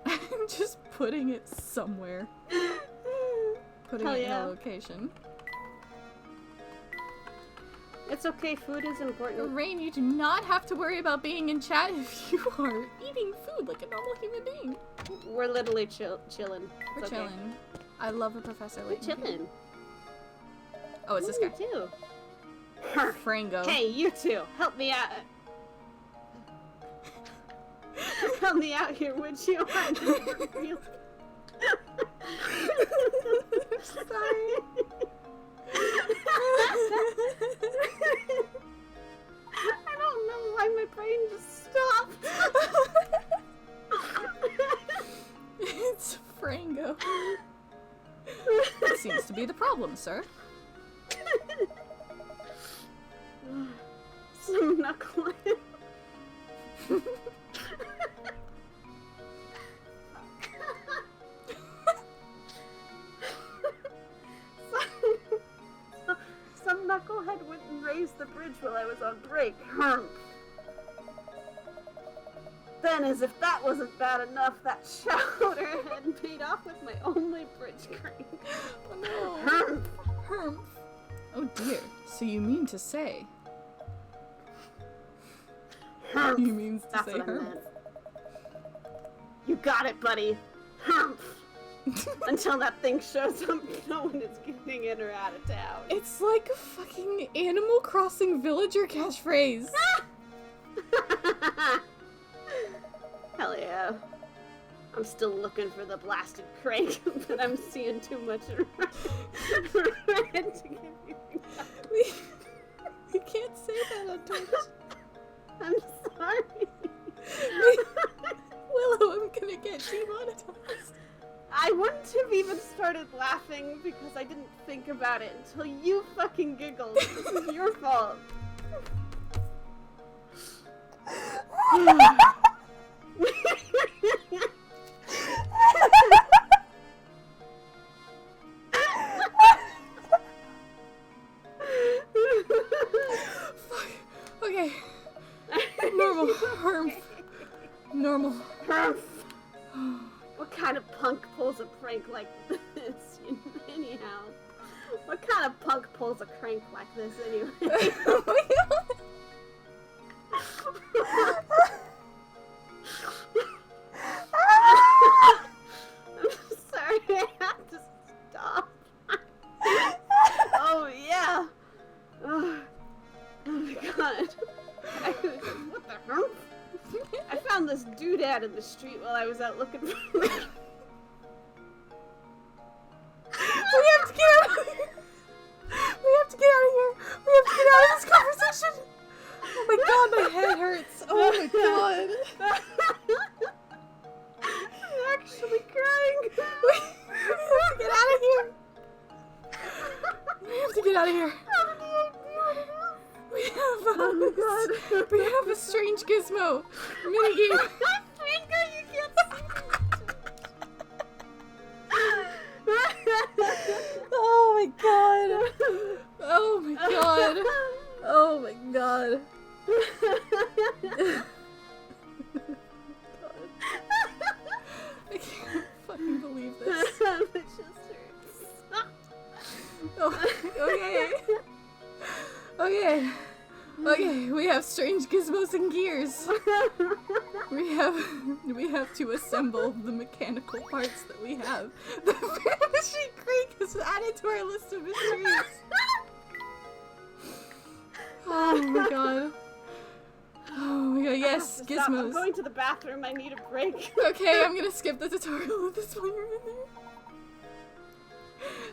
I'm just putting it somewhere. Putting Hell it yeah. in a location. It's okay, food is important. Rain, you do not have to worry about being in chat if you are eating food like a normal human being. We're literally chilling. We're It's okay. chilling. I love a Professor We're Layton. chilling. Oh, it's this Me guy. too. Frango. Hey, you two, help me out. Help me out here, would you? I'm real... Sorry. I don't know why my brain just stopped. It's Frango. That seems to be the problem, sir. Some knucklehead. Some knucklehead went and raised the bridge while I was on break. then, as if that wasn't bad enough, that chowder had made off with my only bridge crank. Oh no. Humph. Humph. Oh dear. So you mean to say? Humph. You mean to That's say what I humph? meant. You got it, buddy. Humph. Until that thing shows up, no one is getting in or out of town. It's like a fucking Animal Crossing villager catchphrase. Hell yeah. I'm still looking for the blasted crank, but I'm seeing too much red to give you. We can't say that on Twitch. I'm sorry. Willow, I'm gonna get demonetized. I wouldn't have even started laughing because I didn't think about it until you fucking giggled. This is your fault. Fuck. Okay. Normal. Hermf. Normal. Humph. What kind of punk pulls a prank like this? Anyhow, what kind of punk pulls a crank like this anyway? Oh my god. I'm sorry, I have to stop. Oh yeah. Oh my god. What the hump? I found this doodad in the street while I was out looking for me. We have to get out of here. We have to get out of here. We have to get out of this conversation. Oh my god, my head hurts. Oh my god. I'm actually crying. We have to get out of here. We have to get out of here. We have a strange gizmo minigame. Finger, you can't Oh my god. Oh my god. Oh my god. I can't fucking believe this. It just hurts. Oh, okay. Okay. Okay, we have strange gizmos and gears. We have to assemble the mechanical parts that we have. The Vanishing Creek is added to our list of mysteries. Oh my god. Oh my god, yes, Stop. gizmos. I'm going to the bathroom. I need a break. Okay, I'm gonna skip the tutorial of this while you're in there.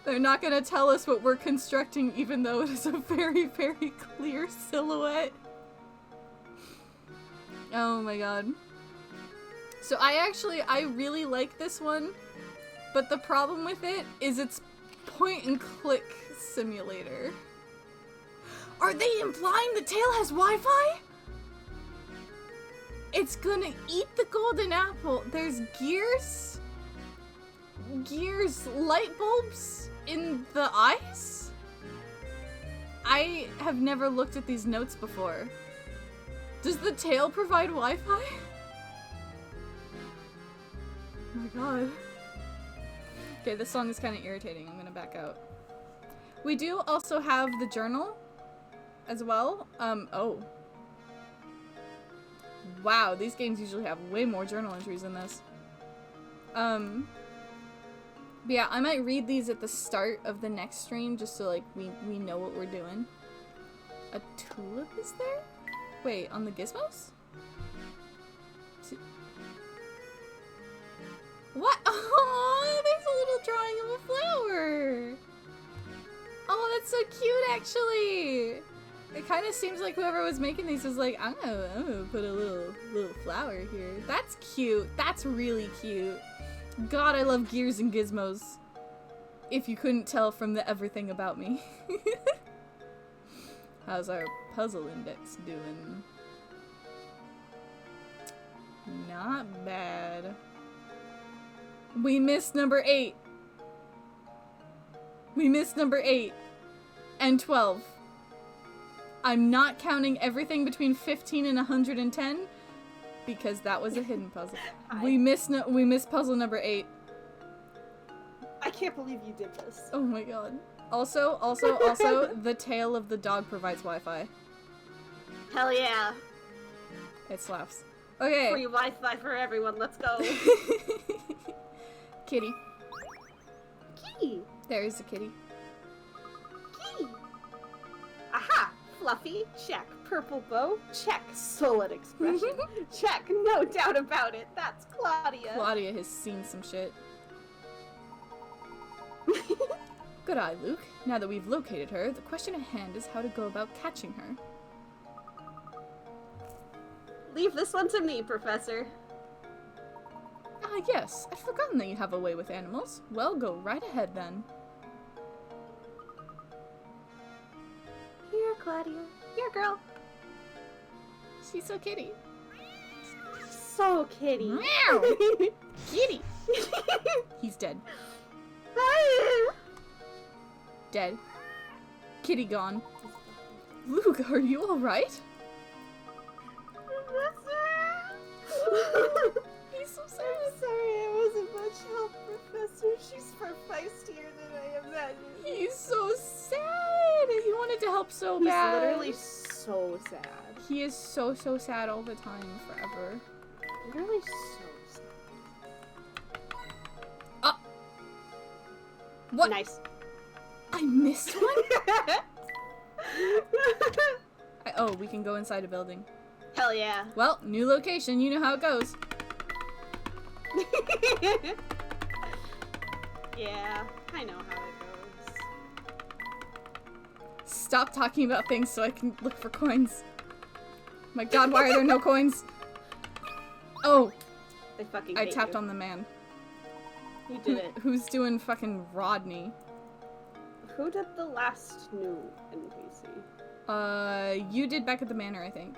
They're not gonna tell us what we're constructing, even though it is a very, very clear silhouette. Oh my god. So I really like this one, but the problem with it is it's point and click simulator. Are they implying the tail has Wi-Fi? It's gonna eat the golden apple. There's gears, light bulbs in the eyes? I have never looked at these notes before. Does the tail provide Wi-Fi? Oh my god. Okay, this song is kind of irritating. I'm gonna back out. We do also have the journal as well. Oh. Wow, these games usually have way more journal entries than this. But yeah, I might read these at the start of the next stream just so like we know what we're doing. A tulip is there? Wait, on the gizmos? What? Oh, there's a little drawing of a flower. Oh, that's so cute actually. It kind of seems like whoever was making these was like, I'm gonna put a little flower here. That's cute. That's really cute. God, I love gears and gizmos. If you couldn't tell from the everything about me. How's our puzzle index doing? Not bad. We missed number 8. We missed number 8 and 12. I'm not counting everything between 15 and 110. because that was a hidden puzzle. Hi. We missed puzzle number 8. I can't believe you did this. Oh my god. Also, the tail of the dog provides Wi-Fi. Hell yeah. It slaps. Okay. Free Wi-Fi for everyone. Let's go. Kitty. Kitty. There's the kitty. Kitty. Aha. Fluffy. Check. Purple bow. Check. Solid expression. Check. No doubt about it. That's Claudia. Claudia has seen some shit. Good eye, Luke. Now that we've located her, the question at hand is how to go about catching her. Leave this one to me, Professor. Ah, yes. I'd forgotten that you have a way with animals. Well, go right ahead then. Here, Claudia. Here, girl. She's so kitty. So kitty. Meow! Kitty! He's dead. Dead. Kitty gone. Luke, are you alright? He's so sad. I'm sorry, I wasn't much help, Professor. She's far feistier than I imagined. He's so sad. He wanted to help so He's bad. literally so sad. He is so sad all the time, forever. Literally so sad. What? Nice. I missed one? Oh, we can go inside a building. Hell yeah. Well, new location. You know how it goes. Yeah, I know how it goes. Stop talking about things so I can look for coins. My god, why are there no coins? Oh, They fucking I hate tapped you. on the man. You did it. Who's doing fucking Rodney? Who did the last new NPC? You did back at the manor, I think.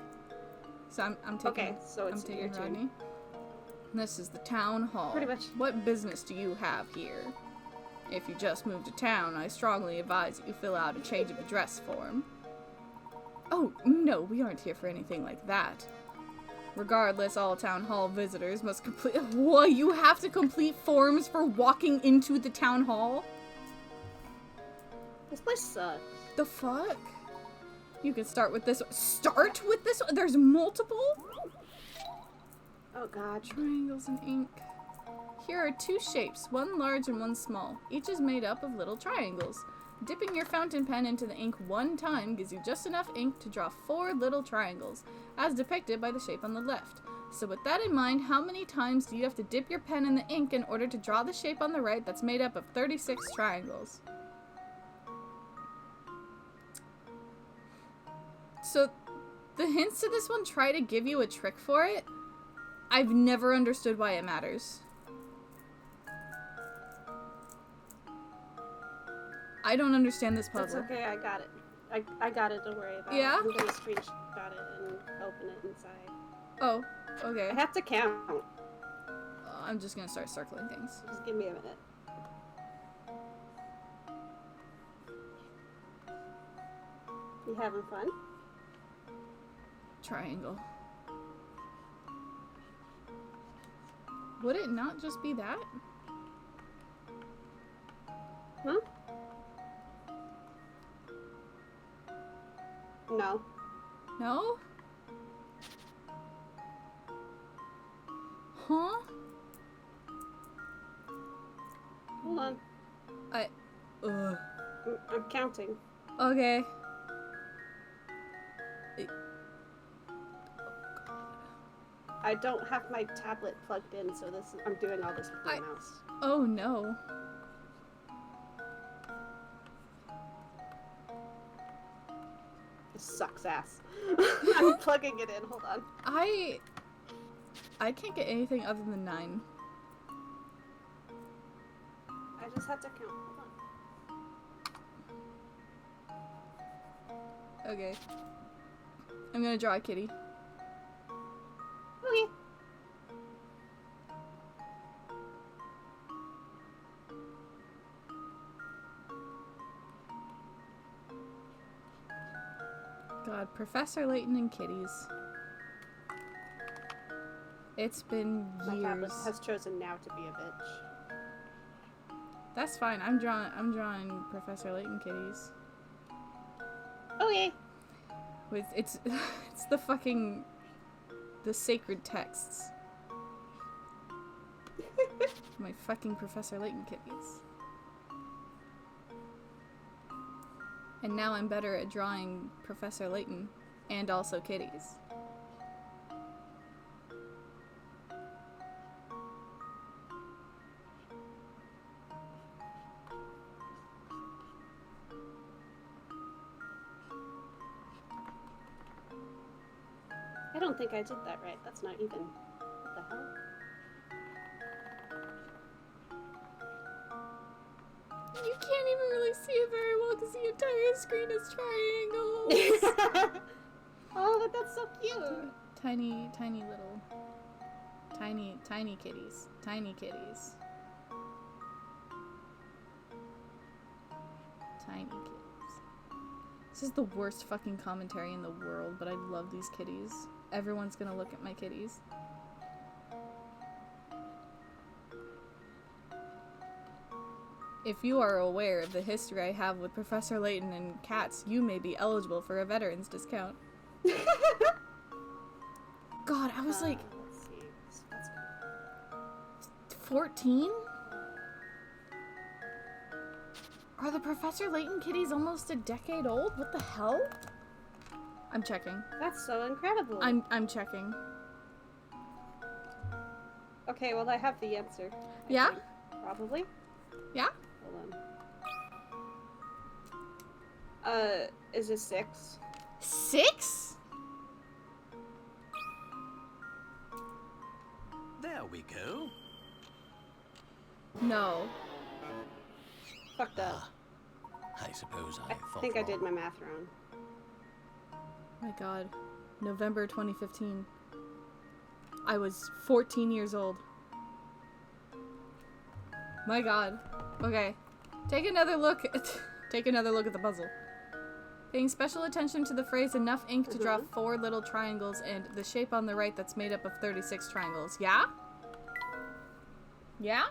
So I'm taking. Okay, so it's I'm taking your turn. Rodney. This is the town hall. Pretty much. What business do you have here? If you just moved to town, I strongly advise that you fill out a change of address form. Oh, no, we aren't here for anything like that. Regardless, all town hall visitors must complete— What? You have to complete forms for walking into the town hall? This place sucks. The fuck? You can start with this one. Start with this one? There's multiple? Oh god. Triangles and ink. Here are 2 shapes, one large and one small. Each is made up of little triangles. Dipping your fountain pen into the ink 1 time gives you just enough ink to draw 4 little triangles, as depicted by the shape on the left. So with that in mind, how many times do you have to dip your pen in the ink in order to draw the shape on the right that's made up of 36 triangles? So, the hints to this one try to give you a trick for it. I've never understood why it matters. I don't understand this That's puzzle. okay, I got it. I got it, don't worry about Yeah? it. I'm gonna screenshot it and open it inside. Oh, okay. I have to count. I'm just gonna start circling things. Just give me a minute. You having fun? Triangle. Would it not just be that? Huh? No. No? Huh? Hold on. Ugh. I'm counting. Okay. I don't have my tablet plugged in, so I'm doing all this with my mouse. Oh no. This sucks ass. I'm plugging it in, hold on. I can't get anything other than 9. I just have to count. Hold on. Okay. I'm gonna draw a kitty. Okay. God, Professor Layton and kitties. It's been My tablet years. has chosen now to be a bitch. That's fine. I'm drawing Professor Layton kitties. Okay. It's the fucking the sacred texts. My fucking Professor Layton kitties. And now I'm better at drawing Professor Layton and also kitties. I don't think I did that right. That's not even. What the hell? You can't even really see it very well because the entire screen is triangles. Oh, but that's so cute. Tiny little. Tiny kitties. Tiny kitties. Tiny kitties. This is the worst fucking commentary in the world, but I love these kitties. Everyone's gonna look at my kitties. If you are aware of the history I have with Professor Layton and cats, you may be eligible for a veteran's discount. God, I was like Let's see. That's 14? Are the Professor Layton kitties almost a decade old? What the hell? I'm checking. That's so incredible. I'm checking. Okay, well I have the answer. I Yeah? think. Probably. Yeah? Hold on. Is it 6? 6? There we go. No. Fucked up. I suppose I thought think I wrong. did my math wrong. My god. November 2015. I was 14 years old. My god. Okay. Take another look at the puzzle. Paying special attention to the phrase enough ink to draw 4 little triangles and the shape on the right that's made up of 36 triangles. Yeah? Yeah?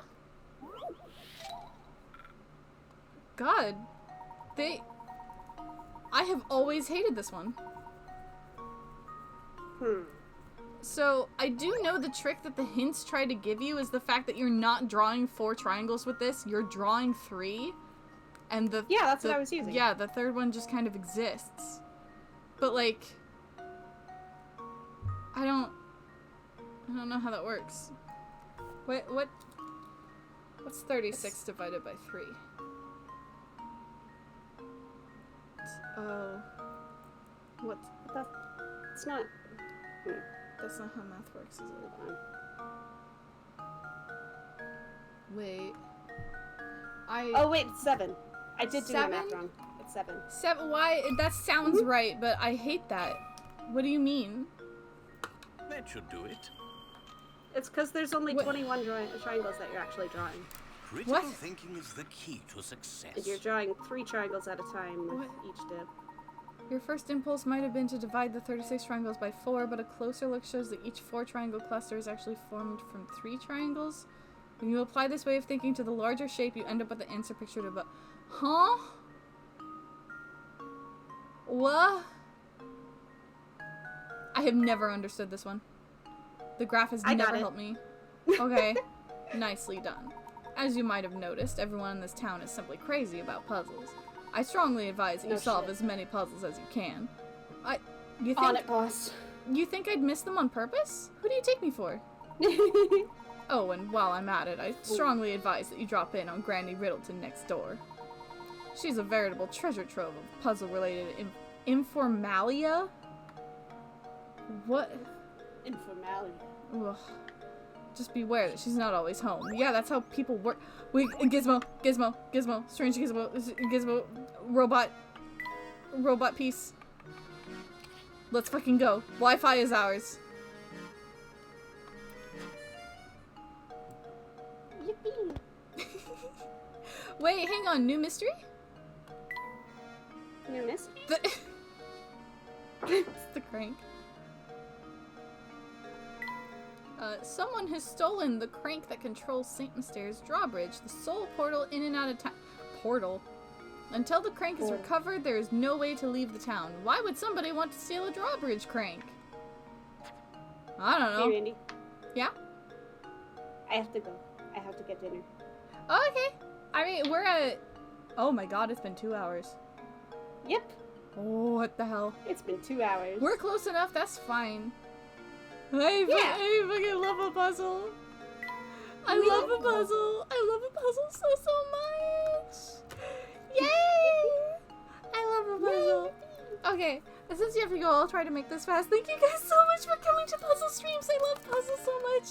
God. I have always hated this one. So, I do know the trick that the hints try to give you is the fact that you're not drawing 4 triangles with this, you're drawing 3. And Yeah, that's what I was using. Yeah, the third one just kind of exists. But like I don't know how that works. What's 36 divided by 3? Oh. It's not. That's not how math works, is it? Hold on. Wait. Oh wait, it's 7. I did do my 7? math wrong. It's 7. 7? Why? That sounds right, but I hate that. What do you mean? That should do it. It's because there's only What? 21 triangles that you're actually drawing. Critical What? thinking is the key to success. And you're drawing 3 triangles at a time with What? each dip. Your first impulse might have been to divide the 36 triangles by 4, but a closer look shows that each 4 triangle cluster is actually formed from 3 triangles. When you apply this way of thinking to the larger shape, you end up with the answer pictured above. Huh? What? I have never understood this one. The graph has I got never it. helped me. Okay. Nicely done. As you might have noticed, everyone in this town is simply crazy about puzzles. I strongly advise that you No solve shit. as many puzzles as you can. You On think it, boss. you think I'd miss them on purpose? Who do you take me for? Oh, and while I'm at it, I strongly advise that you drop in on Granny Riddleton next door. She's a veritable treasure trove of puzzle-related informalia. What? Informality. Ugh. Just beware that she's not always home. Yeah, that's how people work. Wait, Gizmo, strange Gizmo, robot piece. Let's fucking go. Wi-Fi is ours. Yippee! Wait, hang on, new mystery? You missed? It's the crank. Someone has stolen the crank that controls St. Mystere's drawbridge, the sole portal in and out of town. Portal? Until the crank is recovered, there is no way to leave the town. Why would somebody want to steal a drawbridge crank? I don't know. Hey, Randy. Yeah? I have to go. I have to get dinner. Oh, okay. I mean, we're at... Oh my god, it's been 2 hours. Yep. Oh, what the hell? It's been 2 hours. We're close enough, that's fine. I fucking love a puzzle. I love a puzzle. I love a puzzle so much. Yay! I love a puzzle. Okay, since you have to go, I'll try to make this fast. Thank you guys so much for coming to puzzle streams. I love puzzle so much.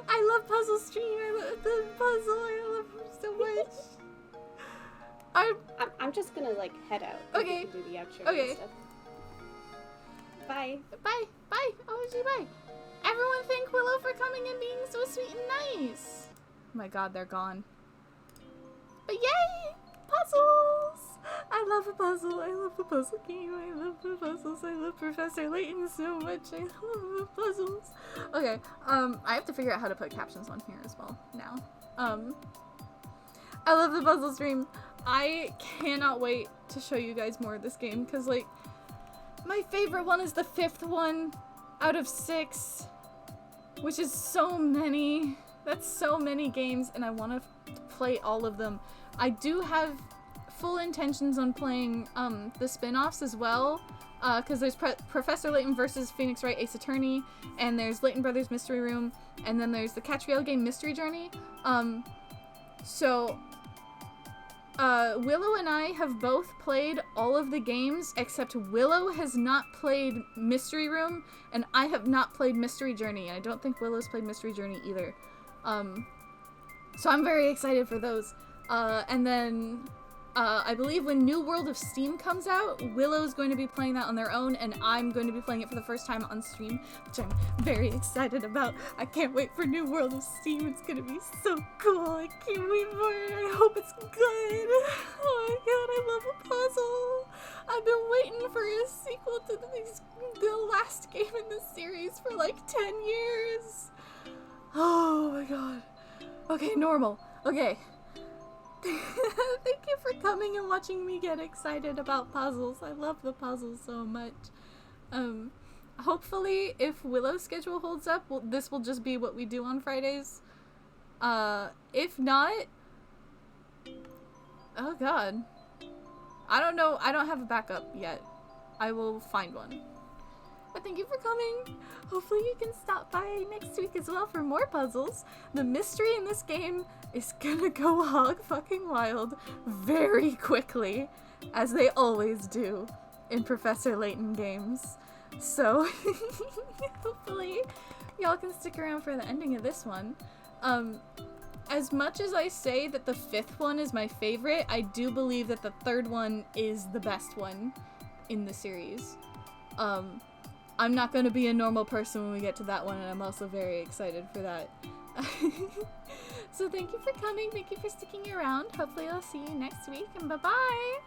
I love puzzle stream. I love the puzzle. I love him so much. I'm just gonna like head out. Okay. And do the outro Okay. and stuff. Bye. Bye. Bye. OMG, bye. Everyone thank Willow for coming and being so sweet and nice. Oh my god, they're gone. But yay! Puzzles! I love a puzzle. I love the puzzle game. I love the puzzles. I love Professor Layton so much. I love the puzzles. Okay, I have to figure out how to put captions on here as well now. I love the puzzle stream. I cannot wait to show you guys more of this game because, like, my favorite one is the 5th one out of 6, which is so many. That's so many games, and I want to play all of them. I do have full intentions on playing the spin-offs as well, because there's Professor Layton versus Phoenix Wright Ace Attorney, and there's Layton Brothers Mystery Room, and then there's the Catriel game Mystery Journey. Willow and I have both played all of the games, except Willow has not played Mystery Room, and I have not played Mystery Journey, and I don't think Willow's played Mystery Journey either. So I'm very excited for those. And then, I believe when New World of Steam comes out, Willow's going to be playing that on their own, and I'm going to be playing it for the first time on stream, which I'm very excited about. I can't wait for New World of Steam. It's gonna be so cool. I can't wait for it. I hope it's good. Oh my god, I love a puzzle. I've been waiting for a sequel to the last game in this series for like 10 years. Oh my god. Okay, normal. Okay. Thank you for coming and watching me get excited about puzzles. I love the puzzles so much. Hopefully, if Willow's schedule holds up, this will just be what we do on Fridays. If not... Oh god. I don't know. I don't have a backup yet. I will find one. But thank you for coming. Hopefully you can stop by next week as well for more puzzles. The mystery in this game is gonna go hog fucking wild very quickly, as they always do in Professor Layton games. So hopefully y'all can stick around for the ending of this one. As much as I say that the 5th one is my favorite, I do believe that the 3rd one is the best one in the series. I'm not going to be a normal person when we get to that one, and I'm also very excited for that. So thank you for coming, thank you for sticking around. Hopefully I'll see you next week, and bye-bye!